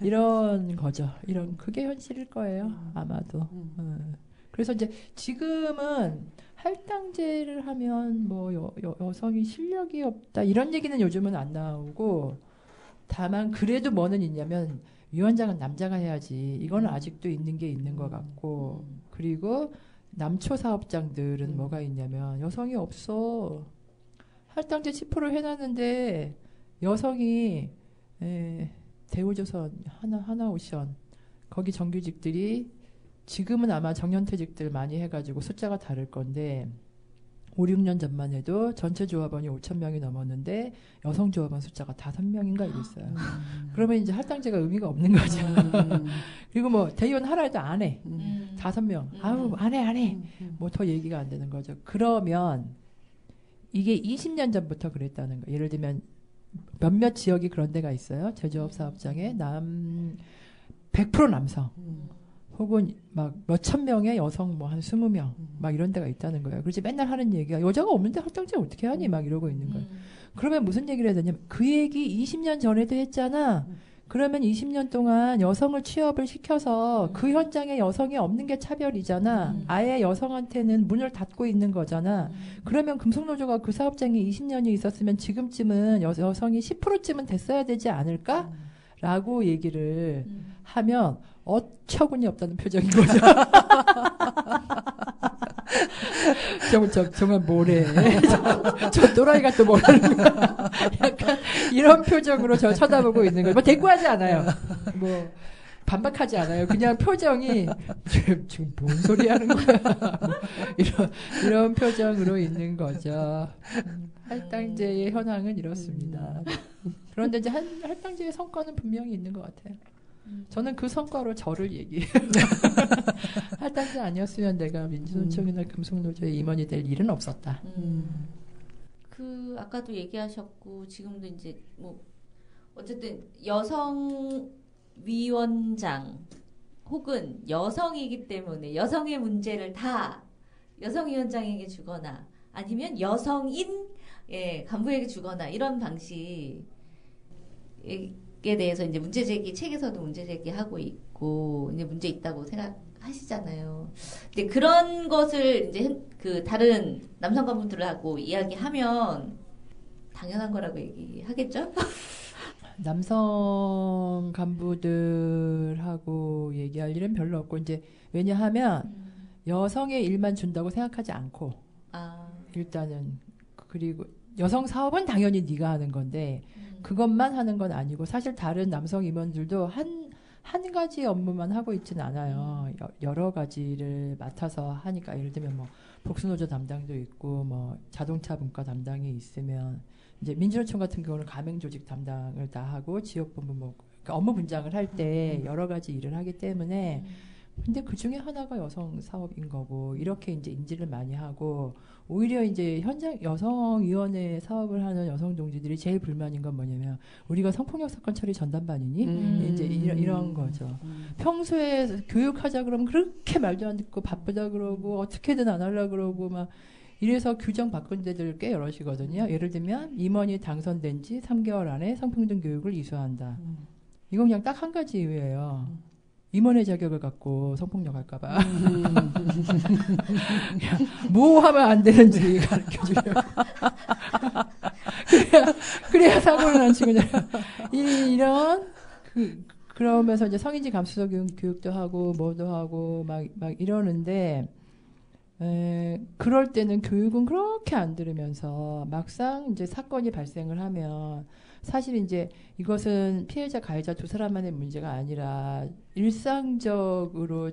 이런 거죠. 그게 현실일 거예요. 아마도. 그래서 이제 지금은 할당제를 하면 뭐 여성이 실력이 없다 이런 얘기는 요즘은 안 나오고 다만 그래도 뭐는 있냐면 위원장은 남자가 해야지. 이거는 아직도 있는 게 있는 것 같고 그리고 남초 사업장들은 뭐가 있냐면 여성이 없어. 할당제 10% 해놨는데 여성이 대우조선, 하나오션 거기 정규직들이 지금은 아마 정년퇴직들 많이 해가지고 숫자가 다를 건데 5, 6년 전만 해도 전체 조합원이 5,000명이 넘었는데 여성 조합원 숫자가 5명인가 이랬어요. 그러면 이제 할당제가 의미가 없는 거죠. 그리고 뭐 대의원 하라 해도 안 해. 5명. 아우 안 해. 뭐 더 얘기가 안 되는 거죠. 그러면 이게 20년 전부터 그랬다는 거예요. 예를 들면 몇몇 지역이 그런 데가 있어요. 제조업 사업장에 100% 남성. 혹은 막 몇천 명의 여성 뭐 한 20명 막 이런 데가 있다는 거예요. 그렇지 맨날 하는 얘기가 여자가 없는데 할당제 어떻게 하니 막 이러고 있는 거예요. 그러면 무슨 얘기를 해야 되냐면 그 얘기 20년 전에도 했잖아. 그러면 20년 동안 여성을 취업을 시켜서 그 현장에 여성이 없는 게 차별이잖아. 아예 여성한테는 문을 닫고 있는 거잖아. 그러면 금속노조가 그 사업장에 20년이 있었으면 지금쯤은 여성이 10%쯤은 됐어야 되지 않을까? 라고 얘기를 하면 어처구니 없다는 표정인 거죠. 정말 뭐래. 저 또라이가 또 뭐라는 거야. 약간 이런 표정으로 저 쳐다보고 있는 거예요. 뭐 대꾸하지 않아요. 뭐 반박하지 않아요. 그냥 표정이 지금 뭔 소리 하는 거야. 뭐 이런 표정으로 있는 거죠. 할당제의 현황은 이렇습니다. 그런데 이제 할당제의 성과는 분명히 있는 것 같아요. 저는 그 성과로 저를 얘기해요. 할당제 아니었으면 내가 민주노총이나 금속노조의 임원이 될 일은 없었다. 그 아까도 얘기하셨고 지금도 이제 뭐 어쨌든 여성 위원장 혹은 여성이기 때문에 여성의 문제를 다 여성위원장에게 주거나 아니면 여성인 간부에게 주거나 이런 방식에 대해서 이제 문제제기 책에서도 문제제기하고 있고 이제 문제 있다고 생각하시잖아요. 근데 그런 것을 이제 그 다른 남성 간부들하고 이야기하면 당연한 거라고 얘기하겠죠? 남성 간부들하고 얘기할 일은 별로 없고 이제 왜냐하면 여성의 일만 준다고 생각하지 않고 일단은 그리고 여성 사업은 당연히 네가 하는 건데 그것만 하는 건 아니고 사실 다른 남성 임원들도 한 가지 업무만 하고 있지는 않아요. 여러 가지를 맡아서 하니까 예를 들면 뭐 복수노조 담당도 있고 뭐 자동차 분과 담당이 있으면 이제 민주노총 같은 경우는 가맹조직 담당을 다 하고 지역본부 뭐 그러니까 업무 분장을 할 때 여러 가지 일을 하기 때문에 근데 그 중에 하나가 여성 사업인 거고 이렇게 이제 인지를 많이 하고 오히려 이제 현장 여성위원회 사업을 하는 여성 동지들이 제일 불만인 건 뭐냐면 우리가 성폭력 사건 처리 전담반이니 이제 이런 거죠. 평소에 교육하자 그러면 그렇게 말도 안 듣고 바쁘다 그러고 어떻게든 안 하려 그러고 막 이래서 규정 바꾼 데들 꽤 여럿이거든요. 예를 들면 임원이 당선된 지 3개월 안에 성평등 교육을 이수한다. 이건 그냥 딱 한 가지 이유예요. 임원의 자격을 갖고 성폭력 할까봐. 뭐 하면 안 되는지 가르쳐 주려고. 그래야 사고를 안 치거든요. 그러면서 이제 성인지 감수적 교육도 하고, 뭐도 하고, 막 이러는데, 그럴 때는 교육은 그렇게 안 들으면서 막상 이제 사건이 발생을 하면 사실 이제 이것은 피해자 가해자 두 사람만의 문제가 아니라 일상적으로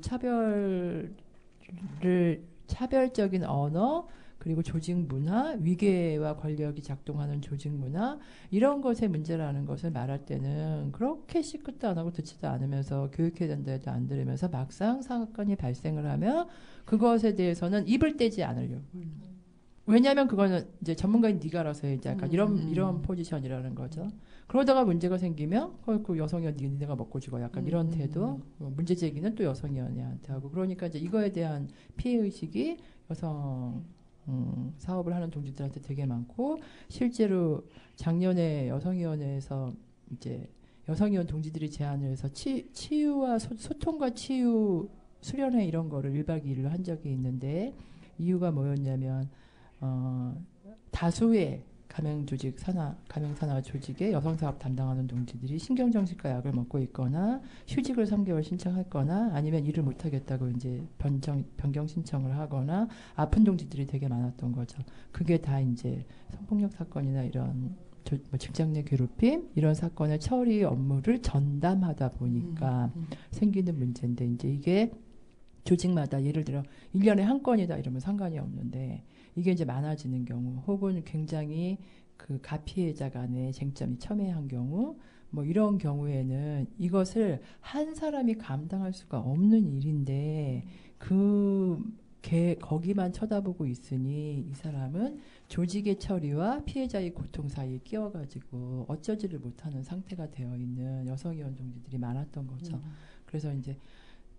차별적인 언어 그리고 조직 문화 위계와 권력이 작동하는 조직 문화 이런 것의 문제라는 것을 말할 때는 그렇게 시끄도 안 하고 듣지도 않으면서 교육해야 된다 해도 안 들으면서 막상 사건이 발생을 하면 그것에 대해서는 입을 떼지 않으려고. 왜냐하면 그거는 이제 전문가인 네가 알아서 이제 약간 이런 포지션이라는 거죠. 그러다가 문제가 생기면 그 여성위원 니네가 먹고 죽어 약간 이런 태도 문제 제기는 또 여성위원회한테 하고 그러니까 이제 이거에 대한 피해 의식이 여성 사업을 하는 동지들한테 되게 많고 실제로 작년에 여성위원회에서 이제 여성위원 동지들이 제안을 해서 치유와 소통과 치유 수련회 이런 거를 1박 2일로 한 적이 있는데 이유가 뭐였냐면 다수의 가맹산하 조직의 여성사업 담당하는 동지들이 신경정신과 약을 먹고 있거나 휴직을 3개월 신청했거나 아니면 일을 못하겠다고 이제 변경 신청을 하거나 아픈 동지들이 되게 많았던 거죠. 그게 다 이제 성폭력 사건이나 이런 직장 내 괴롭힘 이런 사건의 처리 업무를 전담하다 보니까 생기는 문제인데 이제 이게 조직마다 예를 들어 1년에 한 건이다 이러면 상관이 없는데 이게 이제 많아지는 경우 혹은 굉장히 그 가피해자 간의 쟁점이 첨예한 경우 뭐 이런 경우에는 이것을 한 사람이 감당할 수가 없는 일인데 거기만 쳐다보고 있으니 이 사람은 조직의 처리와 피해자의 고통 사이에 끼어가지고 어쩌지를 못하는 상태가 되어 있는 여성위원 동지들이 많았던 거죠. 그래서 이제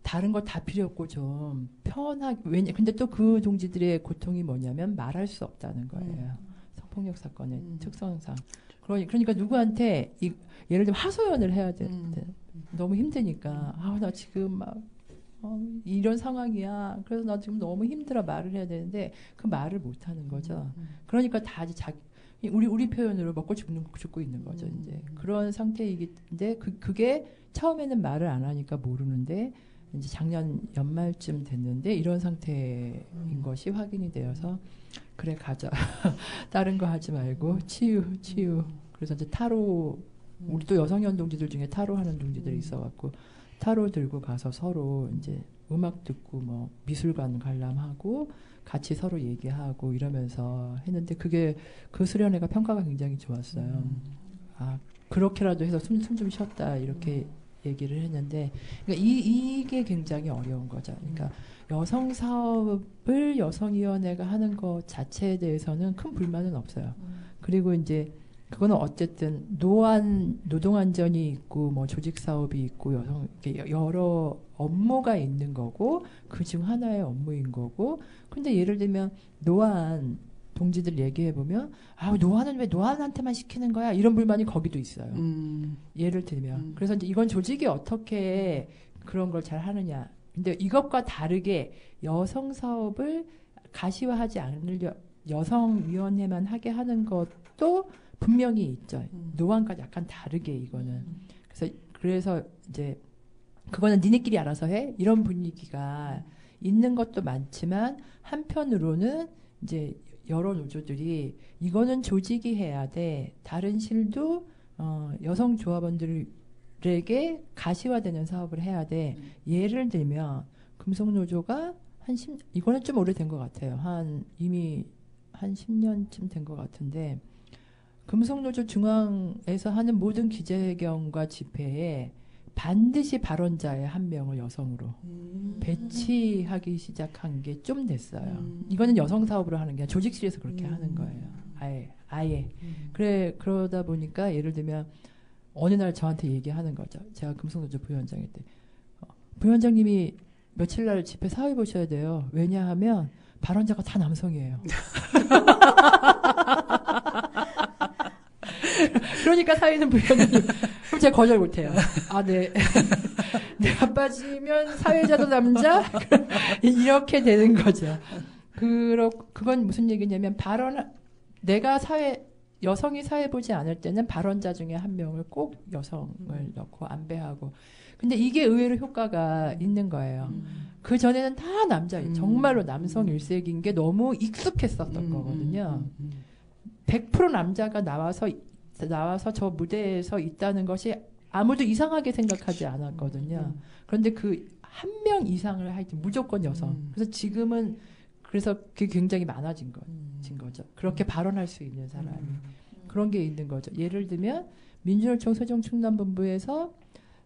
다른 거 다 필요 없고 좀 편하게 근데 또 그 동지들의 고통이 뭐냐면 말할 수 없다는 거예요. 성폭력 사건의 특성상. 그러니까 누구한테 예를 들면 하소연을 해야 되는데 너무 힘드니까 나 지금 막 이런 상황이야. 그래서 나 지금 너무 힘들어 말을 해야 되는데 그 말을 못 하는 거죠. 그러니까 다 우리 표현으로 먹고 죽고 있는 거죠. 이제 그런 상태이기인데 그게 처음에는 말을 안 하니까 모르는데 이제 작년 연말쯤 됐는데 이런 상태인 것이 확인이 되어서 그래 가자. 다른 거 하지 말고 치유. 그래서 이제 타로 우리 또 여성연 동지들 중에 타로 하는 동지들이 있어갖고 타로 들고 가서 서로 이제 음악 듣고 뭐 미술관 관람하고 같이 서로 얘기하고 이러면서 했는데 그게 그 수련회가 평가가 굉장히 좋았어요. 아 그렇게라도 해서 숨 좀 쉬었다 이렇게 얘기를 했는데 그러니까 이게 굉장히 어려운 거죠. 그러니까 여성 사업을 여성위원회가 하는 것 자체에 대해서는 큰 불만은 없어요. 그리고 이제 그거는 어쨌든 노동안전이 있고 뭐 조직 사업이 있고 이렇게 여러 업무가 있는 거고 그중 하나의 업무인 거고 근데 예를 들면 노안 동지들 얘기해 보면 아 노안은 왜 노안한테만 시키는 거야 이런 불만이 거기도 있어요. 예를 들면 그래서 이제 이건 조직이 어떻게 그런 걸 잘 하느냐. 근데 이것과 다르게 여성 사업을 가시화하지 않으려 여성위원회만 하게 하는 것도 분명히 있죠. 노안과 약간 다르게 이거는. 그래서 이제 그거는 니네끼리 알아서 해 이런 분위기가 있는 것도 많지만 한편으로는 이제 여러 노조들이 이거는 조직이 해야 돼. 다른 실도 여성 조합원들에게 가시화되는 사업을 해야 돼. 예를 들면 금속노조가 이거는 좀 오래된 것 같아요. 이미 한 10년쯤 된 것 같은데 금속노조 중앙에서 하는 모든 기자회견과 집회에 반드시 발언자의 한 명을 여성으로 배치하기 시작한 게 좀 됐어요. 이거는 여성 사업으로 하는 게 아니라 조직실에서 그렇게 하는 거예요. 아예. 그러다 보니까 예를 들면 어느 날 저한테 얘기하는 거죠. 제가 금속노조 부위원장일 때. 부위원장님이 며칠 날 집회 사회 보셔야 돼요. 왜냐하면 발언자가 다 남성이에요. 그러니까 사회는 부위원장님. 그럼 제가 거절 못해요. 아, 네. 내가 빠지면 사회자도 남자? 이렇게 되는 거죠. 그건 무슨 얘기냐면 내가 여성이 사회 보지 않을 때는 발언자 중에 한 명을 꼭 여성을 넣고 안배하고. 근데 이게 의외로 효과가 있는 거예요. 그 전에는 다 정말로 남성 일색인 게 너무 익숙했었던 거거든요. 100% 남자가 나와서 저 무대에서 있다는 것이 아무도 이상하게 생각하지 않았거든요. 그런데 그 한 명 이상을 할 때 무조건 여성. 그래서 지금은 그게 굉장히 많아진 거죠. 그렇게 발언할 수 있는 사람이. 그런 게 있는 거죠. 예를 들면 민주노총 세종충남본부에서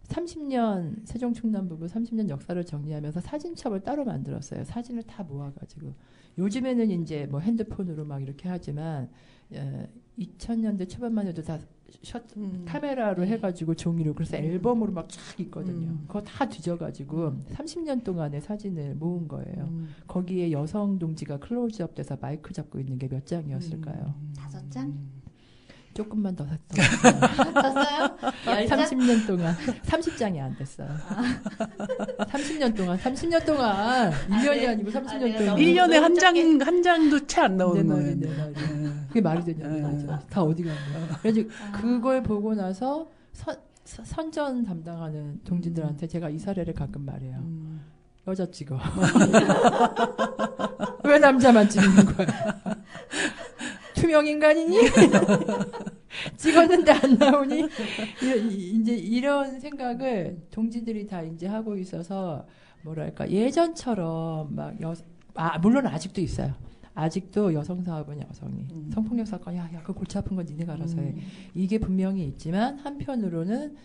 30년 세종충남본부 30년 역사를 정리하면서 사진첩을 따로 만들었어요. 사진을 다 모아가지고 요즘에는 이제 뭐 핸드폰으로 막 이렇게 하지만 2000년대 초반만 해도 다 카메라로 해가지고 종이로 그래서 앨범으로 막 쫙 있거든요. 그거 다 뒤져가지고 30년 동안의 사진을 모은 거예요. 거기에 여성 동지가 클로즈업 돼서 마이크 잡고 있는 게 몇 장이었을까요? 5장? 조금만 더 샀어요. 샀어요? 30년 동안 30장이 안 됐어요. 30년 동안 1년이 아니고 30년 동안 1년에 한 장도 채 안 나오는 거예요. 내 말이. 그게 말이 되냐는 거죠. 다 어디 갔냐. 그래서 그걸 보고 나서 선전 담당하는 동지들한테 제가 이 사례를 가끔 말해요. 여자 찍어. 왜 남자만 찍는 거야? 투명 인간이니? 찍었는데 안 나오니? 이제 이런 생각을 동지들이 다 이제 하고 있어서 뭐랄까 예전처럼 물론 아직도 있어요. 아직도 여성 사업은 여성이 성폭력 사건 그 골치 아픈 건 니네가 알아서 해. 이게 분명히 있지만 한편으로는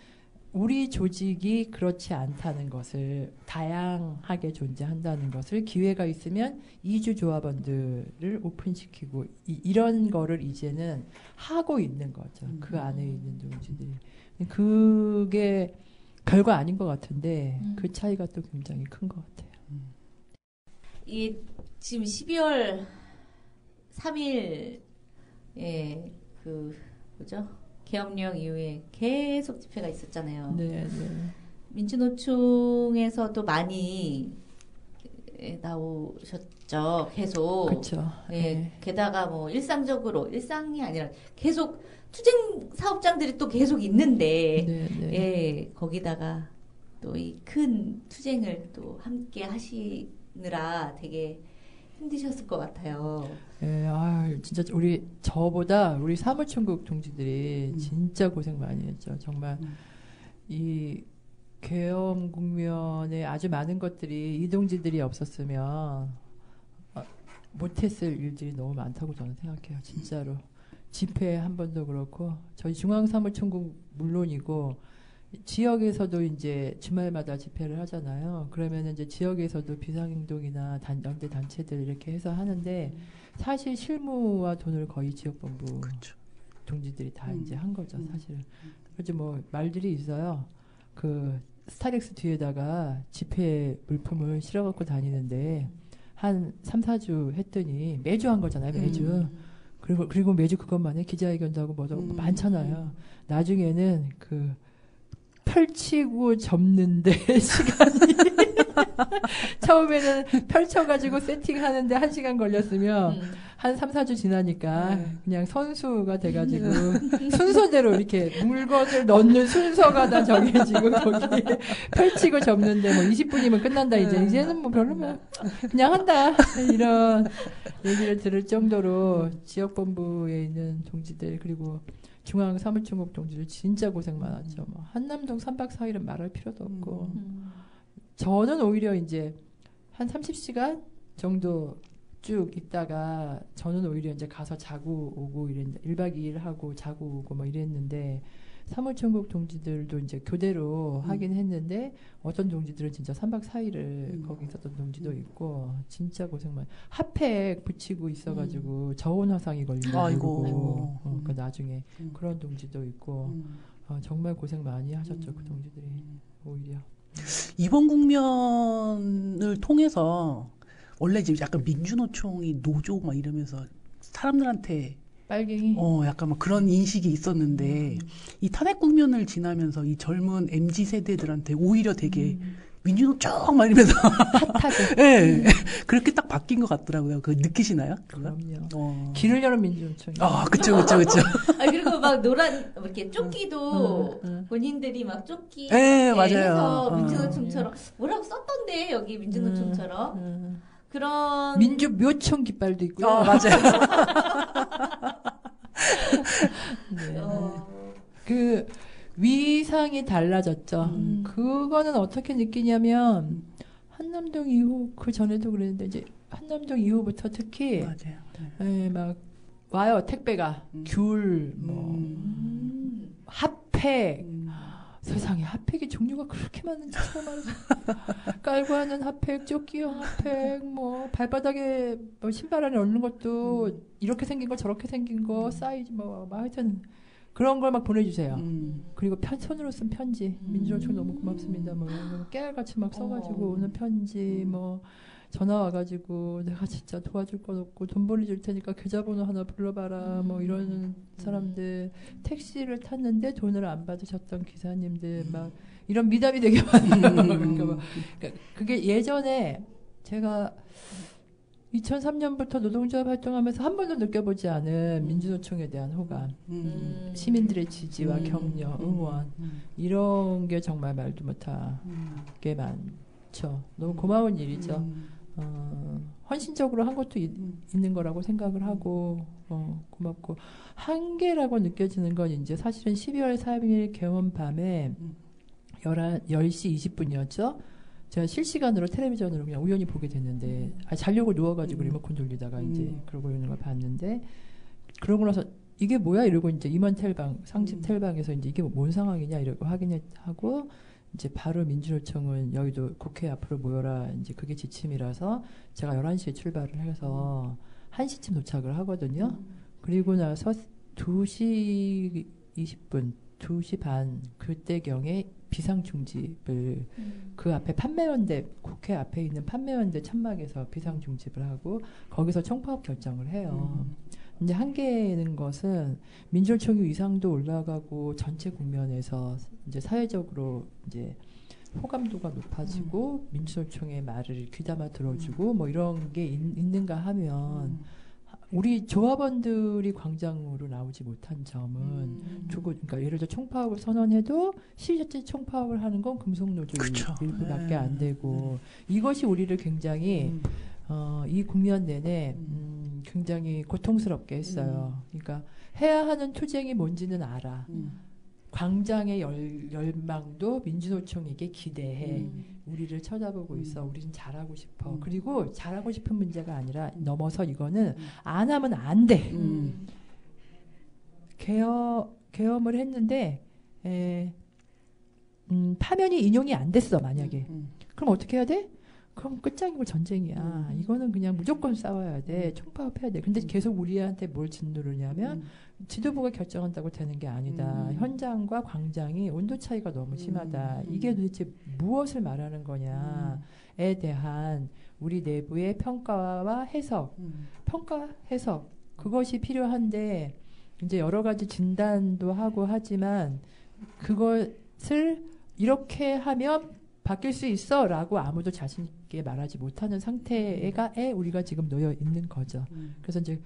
우리 조직이 그렇지 않다는 것을 다양하게 존재한다는 것을 기회가 있으면 이주 조합원들을 오픈시키고 이런 거를 이제는 하고 있는 거죠. 그 안에 있는 동지들이. 그게 별거 아닌 것 같은데 그 차이가 또 굉장히 큰 것 같아요. 이 지금 12월 3일에 뭐죠? 계엄령 이후에 계속 집회가 있었잖아요. 네. 민주노총에서도 많이 나오셨죠. 계속. 그렇죠. 예. 게다가 뭐 일상이 아니라 계속 투쟁 사업장들이 또 계속 있는데, 예. 거기다가 또 이 큰 투쟁을 또 함께 하시느라 되게 힘드셨을 것 같아요. 예, 진짜 저보다 우리 사무총국 동지들이 진짜 고생 많이 했죠. 정말 이 계엄 국면에 아주 많은 것들이 이 동지들이 없었으면 못했을 일들이 너무 많다고 저는 생각해요. 진짜로. 집회 한 번도 그렇고 저희 중앙사무총국 물론이고 지역에서도 이제 주말마다 집회를 하잖아요. 그러면 이제 지역에서도 비상행동이나 연대 단체들 이렇게 해서 하는데 사실 실무와 돈을 거의 지역본부 그렇죠. 동지들이 다 이제 한 거죠, 사실. 그래서 뭐 말들이 있어요. 그 스타렉스 뒤에다가 집회 물품을 실어갖고 다니는데 한 3, 4주 했더니 매주 한 거잖아요, 매주. 그리고 매주 그것만 해. 기자회견도 하고 뭐도 하고 많잖아요. 나중에는 그 펼치고 접는데 시간이 처음에는 펼쳐가지고 세팅하는데 1시간 걸렸으면 한 3, 4주 지나니까 그냥 선수가 돼가지고 순서대로 이렇게 물건을 넣는 순서가 다 정해지고 거기에 펼치고 접는데 뭐 20분이면 끝난다 이제는 뭐 별로 뭐 그냥 한다 이런 얘기를 들을 정도로 지역본부에 있는 동지들 그리고 중앙사무총국 동지들 진짜 고생 많았죠. 뭐 한남동 3박 4일은 말할 필요도 없고 저는 오히려 이제 한 30시간 정도 쭉 있다가 저는 오히려 이제 가서 자고 오고 이랬는데 1박 2일 하고 자고 오고 뭐 이랬는데 사무총국 동지들도 이제 교대로 하긴 했는데 어떤 동지들은 진짜 3박 4일을 거기 있었던 동지도 있고 진짜 고생 많이 핫팩 붙이고 있어가지고 저온 화상이 걸리고 아이고. 그 나중에 그런 동지도 있고 정말 고생 많이 하셨죠 그 동지들이 오히려 이번 국면을 통해서 원래 지금 약간 민주노총이 노조 막 이러면서 사람들한테 빨갱이 약간 막 그런 인식이 있었는데 이 탄핵 국면을 지나면서 이 젊은 MZ 세대들한테 오히려 되게 민주노총 막 이러면서 핫하게 네, 그렇게 딱 바뀐 것 같더라고요. 그 느끼시나요? 그럼요. 길을 열은 민주노총이. 그쵸. 그리고 막 노란 이렇게 조끼도 본인들이 막 조끼 네, 맞아요. 해서 민주노총처럼 뭐라고 썼던데 여기 민주노총처럼 그런 민주묘총 깃발도 있고요. 맞아요. 네. 그 위상이 달라졌죠. 그거는 어떻게 느끼냐면 한남동 이후 그 전에도 그랬는데 이제 한남동 이후부터 특히 맞아요. 네, 막 와요 택배가 귤, 뭐 핫팩. 세상에 핫팩의 종류가 그렇게 많은지 처음 알았어. 깔고 하는 핫팩, 조끼형 핫팩, 뭐 발바닥에 뭐 신발 안에 얹는 것도 이렇게 생긴 거 저렇게 생긴 거 사이즈 뭐 하여튼 그런 걸 막 보내주세요. 그리고 손으로 쓴 편지, 민주노총 너무 고맙습니다. 뭐 깨알같이 막 써가지고 오는 편지, 뭐 전화 와가지고 내가 진짜 도와줄 건 없고 돈 보내줄 테니까 계좌번호 하나 불러봐라. 뭐 이런 사람들 택시를 탔는데 돈을 안 받으셨던 기사님들 막 이런 미담이 되게 많아요. 그러니까 그게 예전에 제가 2003년부터 노동조합 활동하면서 한 번도 느껴보지 않은 민주노총에 대한 호감, 시민들의 지지와 격려, 응원 이런 게 정말 말도 못하게 많죠. 너무 고마운 일이죠. 헌신적으로 한 것도 있는 거라고 생각을 하고 고맙고 한계라고 느껴지는 건 이제 사실은 12월 3일 개원 밤에 10시 20분이었죠. 제가 실시간으로 텔레비전으로 그냥 우연히 보게 됐는데 자려고 누워가지고 리모컨 돌리다가 이제 그러고 있는 걸 봤는데 그러고 나서 이게 뭐야 이러고 이제 임원 텔방 상집 텔방에서 이제 이게 뭔 상황이냐 이러고 확인하고 이제 바로 민주노총은 여의도 국회 앞으로 모여라 이제 그게 지침이라서 제가 11시에 출발을 해서 1시쯤 도착을 하거든요. 그리고 나서 2시 20분 2시 반 그때경에 비상중집을 그 앞에 판매원대 국회 앞에 있는 판매원대 천막에서 비상중집을 하고 거기서 총파업 결정을 해요. 근데 한계는 것은 민주노총의 위상도 올라가고 전체 국면에서 이제 사회적으로 이제 호감도가 높아지고 민주노총의 말을 귀담아 들어주고 뭐 이런 게 있는가 하면 우리 조합원들이 광장으로 나오지 못한 점은 그러니까 예를 들어 총파업을 선언해도 실제 총파업을 하는 건 금속노조 그쵸. 일부밖에 안 되고 이것이 우리를 굉장히 이 국면 내내 굉장히 고통스럽게 했어요. 그러니까 해야 하는 투쟁이 뭔지는 알아. 광장의 열망도 민주노총에게 기대해. 우리를 쳐다보고 있어. 우리는 잘하고 싶어. 그리고 잘하고 싶은 문제가 아니라 넘어서 이거는 안 하면 안 돼. 계엄을 했는데 파면이 인용이 안 됐어. 만약에. 그럼 어떻게 해야 돼? 그럼 끝장이고 전쟁이야. 이거는 그냥 무조건 싸워야 돼. 총파업해야 돼. 근데 계속 우리한테 뭘 짓누르냐면 지도부가 결정한다고 되는 게 아니다. 현장과 광장이 온도 차이가 너무 심하다. 이게 도대체 무엇을 말하는 거냐에 대한 우리 내부의 평가와 해석, 평가 해석 그것이 필요한데 이제 여러 가지 진단도 하고 하지만 그것을 이렇게 하면 바뀔 수 있어 라고 아무도 자신 있게 말하지 못하는 상태에 우리가 지금 놓여 있는 거죠. 그래서 이제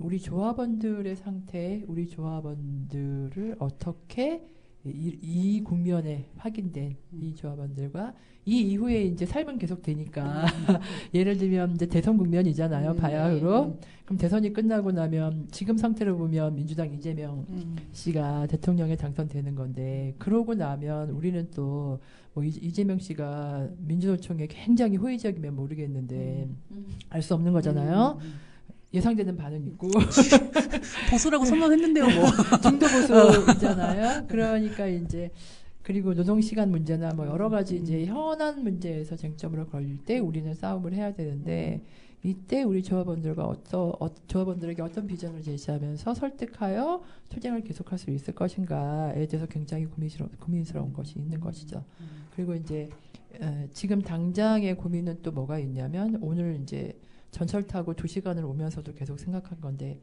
우리 조합원들의 상태, 우리 조합원들을 어떻게 이 국면에 확인된 이 조합원들과 이 이후에 이제 삶은 계속 되니까 예를 들면 이제 대선 국면이잖아요. 바야흐로. 그럼 대선이 끝나고 나면 지금 상태로 보면 민주당 이재명 씨가 대통령에 당선되는 건데 그러고 나면 우리는 또 뭐 이재명 씨가 민주노총에 굉장히 호의적이면 모르겠는데 알 수 없는 거잖아요. 예상되는 반응이 있고 보수라고 선언했는데요, 뭐. 중도 보수잖아요. 그러니까 이제 그리고 노동 시간 문제나 뭐 여러 가지 이제 현안 문제에서 쟁점으로 걸릴 때 우리는 싸움을 해야 되는데 이때 우리 조합원들과 조합원들에게 어떤 비전을 제시하면서 설득하여 투쟁을 계속할 수 있을 것인가에 대해서 굉장히 고민스러운 것이 있는 것이죠. 그리고 이제 지금 당장의 고민은 또 뭐가 있냐면 오늘 이제 전철 타고 2시간을 오면서도 계속 생각한 건데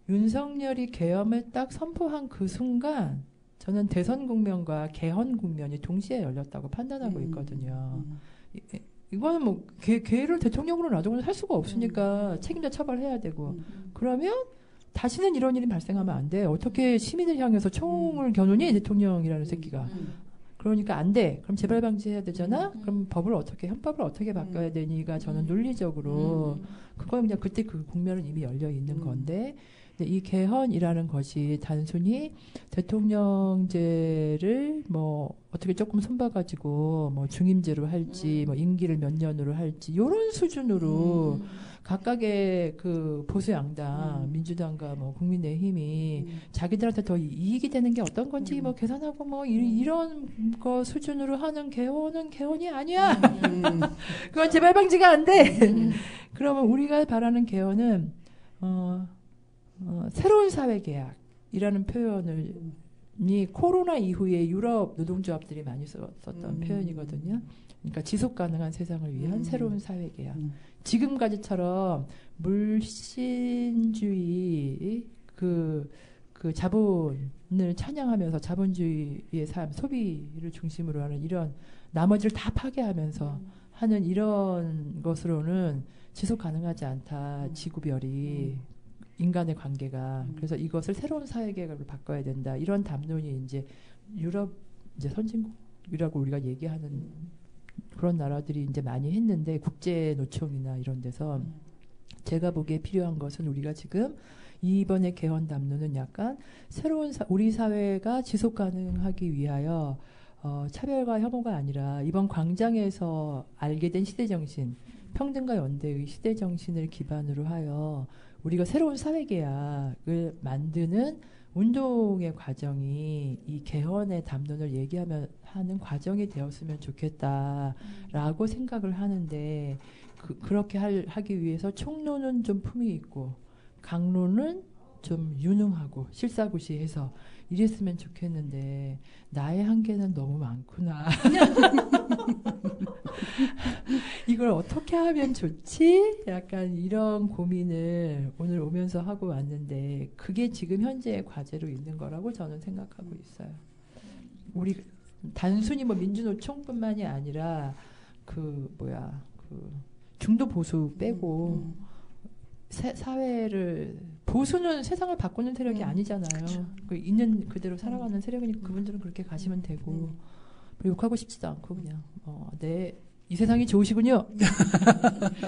윤석열이 계엄을 딱 선포한 그 순간 저는 대선 국면과 개헌 국면이 동시에 열렸다고 판단하고 있거든요. 이거는 뭐 걔를 대통령으로 놔두고는 할 수가 없으니까 책임자 처벌해야 되고 그러면 다시는 이런 일이 발생하면 안 돼. 어떻게 시민을 향해서 총을 겨누니 대통령이라는 새끼가. 그러니까 안 돼. 그럼 재발 방지해야 되잖아. 그럼 헌법을 어떻게 바꿔야 되니가 저는 논리적으로 그건 그냥 그때 그 국면은 이미 열려 있는 건데 근데 이 개헌이라는 것이 단순히 대통령제를 뭐 어떻게 조금 손봐가지고 뭐 중임제로 할지 뭐 임기를 몇 년으로 할지 이런 수준으로 각각의 그 보수 양당 민주당과 뭐 국민의힘이 자기들한테 더 이익이 되는 게 어떤 건지 뭐 계산하고 뭐 이런 거 수준으로 하는 개헌은 개헌이 아니야. 그건 재발 방지가 안 돼. 그러면 우리가 바라는 개헌은 새로운 사회계약이라는 표현을 코로나 이후에 유럽 노동조합들이 많이 썼던 표현이거든요. 그러니까 지속 가능한 세상을 위한 새로운 사회계약. 지금까지처럼 물신주의 그 자본을 찬양하면서 자본주의의 삶, 소비를 중심으로 하는 이런 나머지를 다 파괴하면서 하는 이런 것으로는 지속 가능하지 않다. 지구별이. 인간의 관계가 그래서 이것을 새로운 사회계획으로 바꿔야 된다 이런 담론이 이제 유럽 이제 선진국이라고 우리가 얘기하는 그런 나라들이 이제 많이 했는데 국제 노총이나 이런 데서 제가 보기에 필요한 것은 우리가 지금 이번에 개헌 담론은 약간 새로운 우리 사회가 지속 가능하기 위하여 차별과 혐오가 아니라 이번 광장에서 알게 된 시대 정신 평등과 연대의 시대 정신을 기반으로 하여 우리가 새로운 사회계약을 만드는 운동의 과정이 이 개헌의 담론을 얘기하면 하는 과정이 되었으면 좋겠다라고 생각을 하는데 그렇게 하기 위해서 총론은 좀 품위 있고 강론은 좀 유능하고 실사구시해서 이랬으면 좋겠는데 나의 한계는 너무 많구나. 이걸 어떻게 하면 좋지? 약간 이런 고민을 오늘 오면서 하고 왔는데 그게 지금 현재의 과제로 있는 거라고 저는 생각하고 있어요. 우리 단순히 뭐 민주노총뿐만이 아니라 중도 보수 빼고 사회를 보수는 세상을 바꾸는 세력이 아니잖아요. 그 있는 그대로 살아가는 세력이니까 그분들은 그렇게 가시면 되고 욕하고 싶지도 않고 그냥 네, 이 세상이 좋으시군요.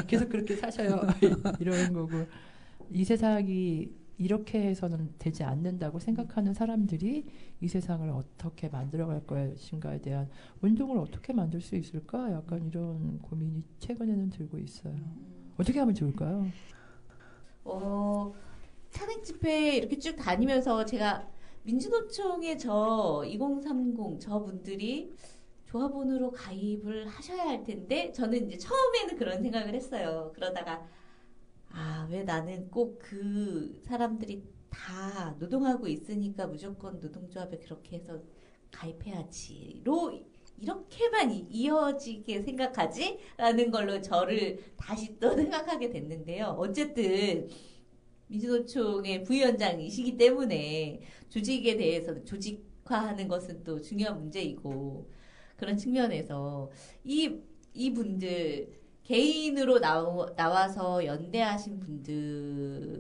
계속 그렇게 사셔요. 이런 거고 이 세상이 이렇게 해서는 되지 않는다고 생각하는 사람들이 이 세상을 어떻게 만들어갈 것인가에 대한 운동을 어떻게 만들 수 있을까? 약간 이런 고민이 최근에는 들고 있어요. 어떻게 하면 좋을까요? 탄핵 집회 이렇게 쭉 다니면서 제가 민주노총의 2030 저분들이 조합원으로 가입을 하셔야 할 텐데 저는 이제 처음에는 그런 생각을 했어요. 그러다가 왜 나는 꼭 그 사람들이 다 노동하고 있으니까 무조건 노동조합에 그렇게 해서 가입해야지로 이렇게만 이어지게 생각하지? 라는 걸로 저를 다시 또 생각하게 됐는데요. 어쨌든 민주노총의 부위원장이시기 때문에 조직에 대해서 조직화하는 것은 또 중요한 문제이고 그런 측면에서 이분들 개인으로 나와서 연대하신 분들의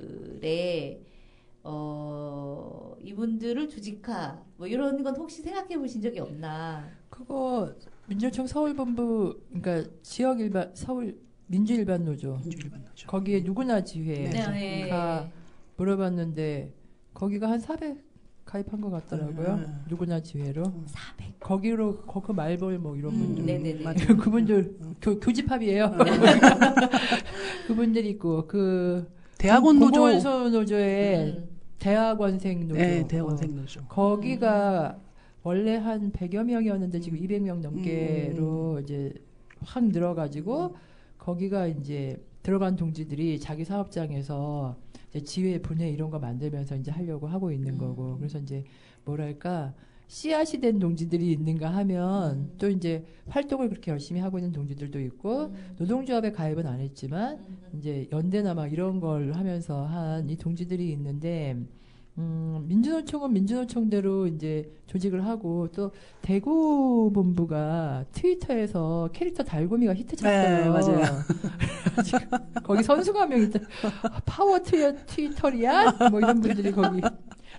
이분들을 조직화 뭐 이런 건 혹시 생각해 보신 적이 없나? 그거 민주노총 서울본부 그러니까 지역 일반 서울 민주일반노조 거기에 누구나 지회 가 물어봤는데 거기가 한 400 가입한 것 같더라고요. 누구나 지회로 400 거기로 거기 말벌 뭐 이런 분들 네네네. 그분들 교집합이에요. 그분들 있고 그 대학원 노조 공무원소 노조의 대학원생 노조. 네, 대학원생 노조. 거기가 원래 한 100여 명이었는데 지금 200명 넘게로 이제 확 늘어가지고 거기가 이제 들어간 동지들이 자기 사업장에서 이제 지회 분회 이런 거 만들면서 이제 하려고 하고 있는 거고 그래서 이제 뭐랄까 씨앗이 된 동지들이 있는가 하면 또 이제 활동을 그렇게 열심히 하고 있는 동지들도 있고 노동조합에 가입은 안 했지만 이제 연대나 막 이런 걸 하면서 한 이 동지들이 있는데 민주노총은 민주노총대로 이제 조직을 하고 또 대구 본부가 트위터에서 캐릭터 달고미가 히트쳤어요. 네, 맞아요. 거기 선수가 한 명 있다. 파워 트위터리야? 뭐 이런 분들이 거기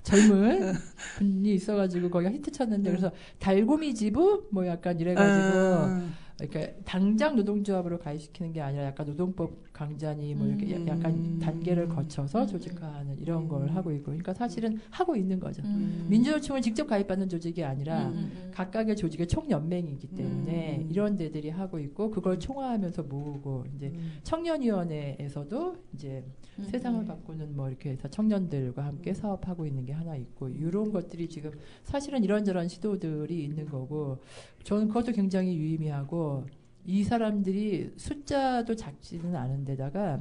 젊은 분이 있어가지고 거기가 히트쳤는데 그래서 달고미 지부 뭐 약간 이래가지고 그러니까 당장 노동조합으로 가입시키는 게 아니라 약간 노동법 강자니 뭐 이렇게 약간 단계를 거쳐서 조직화하는 이런 걸 하고 있고 그러니까 사실은 하고 있는 거죠. 민주노총은 직접 가입받는 조직이 아니라 각각의 조직의 총연맹이기 때문에 이런 데들이 하고 있고 그걸 총화하면서 모으고 이제 청년위원회에서도 이제 세상을 바꾸는 뭐 이렇게 해서 청년들과 함께 사업하고 있는 게 하나 있고 이런 것들이 지금 사실은 이런저런 시도들이 있는 거고 저는 그것도 굉장히 유의미하고 이 사람들이 숫자도 작지는 않은 데다가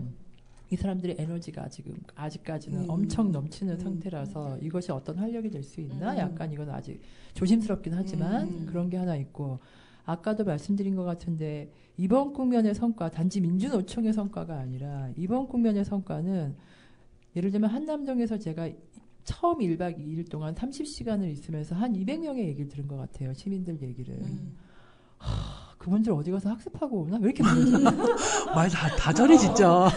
이 사람들의 에너지가 지금 아직까지는 엄청 넘치는 상태라서 이것이 어떤 활력이 될 수 있나 약간 이건 아직 조심스럽긴 하지만 그런 게 하나 있고 아까도 말씀드린 것 같은데 이번 국면의 성과 단지 민주노총의 성과가 아니라 이번 국면의 성과는 예를 들면 한남동에서 제가 처음 1박 2일 동안 30시간을 있으면서 한 200명의 얘기를 들은 것 같아요. 시민들 얘기를. 그분들 어디 가서 학습하고 오나? 왜 이렇게 많은지. 말 다 저래 진짜.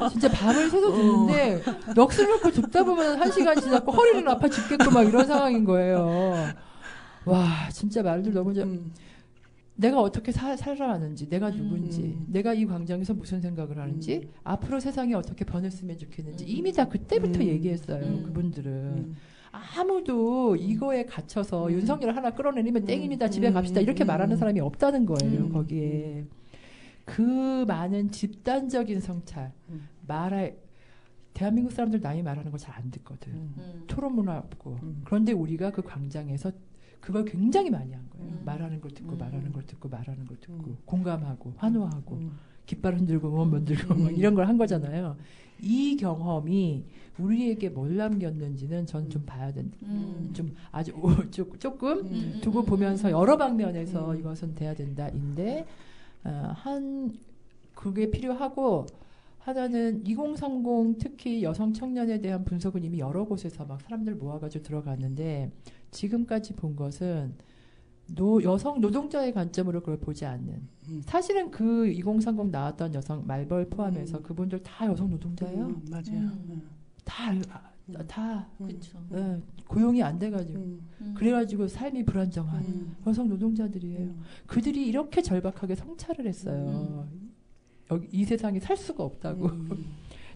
진짜 밤을 새서 듣는데 넋을 놓고 듣다 보면 1시간 지났고 허리는 아파 죽겠고 막 이런 상황인 거예요. 와 진짜 말들 너무 내가 어떻게 살아가는지 내가 누군지 내가 이 광장에서 무슨 생각을 하는지 앞으로 세상이 어떻게 변했으면 좋겠는지 이미 다 그때부터 얘기했어요. 그분들은. 아무도 이거에 갇혀서 윤석열 하나 끌어내리면 땡입니다. 집에 갑시다. 이렇게 말하는 사람이 없다는 거예요. 거기에. 그 많은 집단적인 성찰. 대한민국 사람들 남이 말하는 걸 잘 안 듣거든. 토론 문화 없고. 그런데 우리가 그 광장에서 그걸 굉장히 많이 한 거예요. 말하는 걸 듣고 말하는 걸 듣고 말하는 걸 듣고 공감하고 환호하고 깃발 흔들고 응원 만들고 막 이런 걸 한 거잖아요. 이 경험이 우리에게 뭘 남겼는지는 전 좀 봐야 된다. 좀 아주 조금 두고 보면서 여러 방면에서 이것은 돼야 된다인데 그게 필요하고 하나는 2030 특히 여성 청년에 대한 분석은 이미 여러 곳에서 막 사람들 모아가지고 들어갔는데 지금까지 본 것은 여성 노동자의 관점으로 그걸 보지 않는. 사실은 그 2030 나왔던 여성 말벌 포함해서 그분들 다 여성 노동자예요. 맞아요. 다 그렇죠. 고용이 안 돼가지고 그래가지고 삶이 불안정한 여성 노동자들이에요. 그들이 이렇게 절박하게 성찰을 했어요. 여기 이 세상에 살 수가 없다고.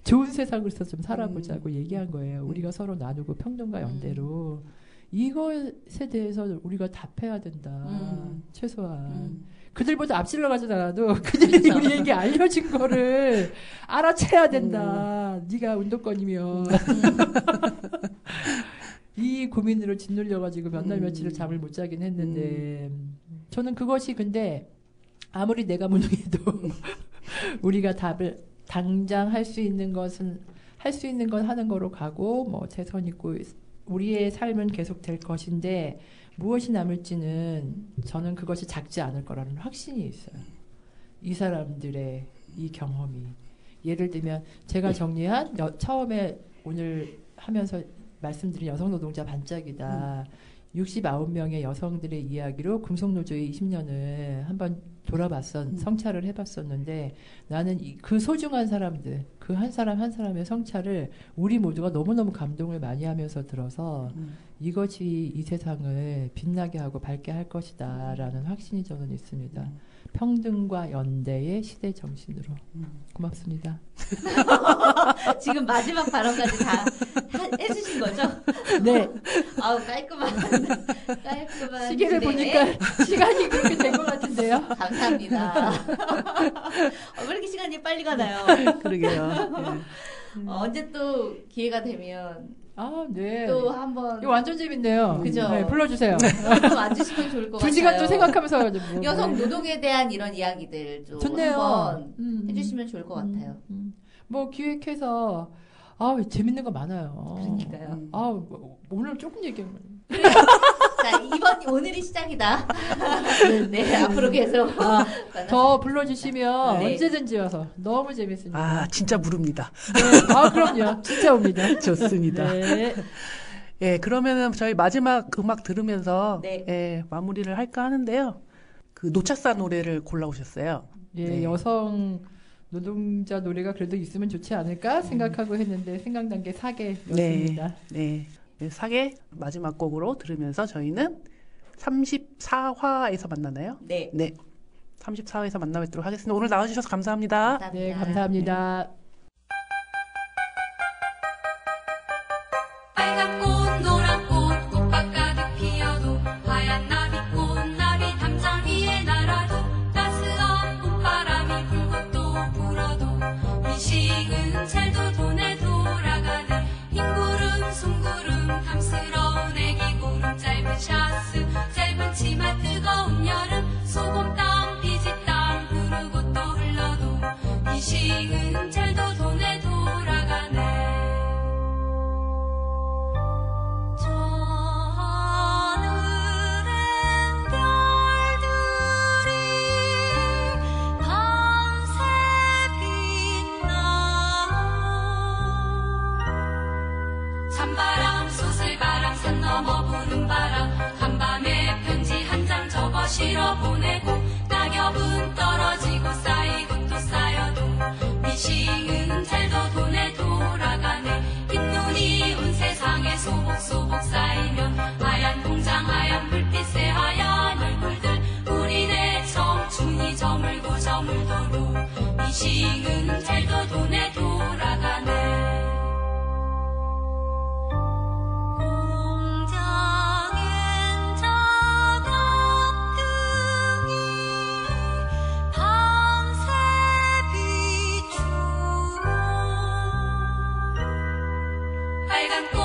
좋은 세상으로서 좀 살아보자고 얘기한 거예요. 우리가 서로 나누고 평등과 연대로 이것에 대해서 우리가 답해야 된다. 최소한. 그들보다 앞질러 가진 않아도 그들이 그렇죠. 우리에게 알려진 거를 알아채야 된다. 네가 운동권이면. 이 고민으로 짓눌려가지고 몇 날 며칠을 잠을 못 자긴 했는데 저는 그것이 근데 아무리 내가 무능해도 우리가 답을 당장 할 수 있는 것은 할 수 있는 건 하는 거로 가고 뭐 재선 있고 우리의 삶은 계속 될 것인데 무엇이 남을지는 저는 그것이 작지 않을 거라는 확신이 있어요. 이 사람들의 이 경험이 예를 들면 제가 정리한 처음에 오늘 하면서 말씀드린 여성노동자 반짝이다. 69명의 여성들의 이야기로 금속노조의 20년을 한번 성찰을 해봤었는데 나는 그 소중한 사람들, 그 한 사람 한 사람의 성찰을 우리 모두가 너무너무 감동을 많이 하면서 들어서 이것이 이 세상을 빛나게 하고 밝게 할 것이다 라는 확신이 저는 있습니다. 평등과 연대의 시대 정신으로. 고맙습니다. 지금 마지막 발언까지 다 해주신 거죠? 네. 아우 깔끔한 시계를 진행에. 보니까 시간이 그렇게 된 것 같은데요. 감사합니다. 왜 이렇게 시간이 빨리 가나요? 그러게요. 언제 또 기회가 되면 아, 네. 또 한번 이거 완전 재밌네요. 그죠? 네, 불러주세요. 또 와주시면 좋을 것 같아요. 2시간 또 생각하면서 뭐, 여성 노동에 대한 이런 이야기들 좀 좋네요. 한번 해주시면 좋을 것 같아요. 뭐 기획해서 재밌는 거 많아요. 그러니까요. 오늘 조금 얘기하면 자, 오늘이 시작이다. 네, 앞으로 계속 더 불러주시면 네. 언제든지 와서 너무 재밌습니다. 진짜 부릅니다. 네. 그럼요. 진짜 옵니다. 좋습니다. 네. 예, 그러면은 저희 마지막 음악 들으면서 네. 예, 마무리를 할까 하는데요. 그 노차사 노래를 골라오셨어요. 예, 네. 여성 노동자 노래가 그래도 있으면 좋지 않을까 생각하고 했는데 생각난 게 사계였습니다. 네. 네, 사계 마지막 곡으로 들으면서 저희는 34화에서 만나나요? 네. 네. 34화에서 만나뵙도록 하겠습니다. 오늘 나와주셔서 감사합니다. 감사합니다. 네, 감사합니다. 빨간 꽃 노란 꽃 꽃밭 가득 피어도 하얀 나비꽃 나비 담장 위에 날아도 따스한 봄바람이 불고 또 불어도 이 시은 찰도 돈에 돌아가네 흰구름 송구름 탐스러운 애기구름 짧은 샤스 짧은 치마 뜨거운 여름 소금 땅 비지 땅 흐르고 또 흘러도 이 시은 찰도 돈에 돌아가네 저 하늘엔 별들이 밤새 빛나 찬바람 소슬바람 산 넘어 부는 바람 간밤에 편지 한 장 적어 실어 보내고 낙엽은 떨어지고 쌓이고 또 쌓여도 미싱은 잘도 돈에 돌아가네 흰눈이 온 세상에 소복소복 쌓이면 하얀 공장 하얀 불빛에 하얀 얼굴들 우리네 청춘이 저물고 저물도록 미싱은 잘도 돈에 돌아가네 공장엔 작업등이 밤새 비추어 빨간 꽃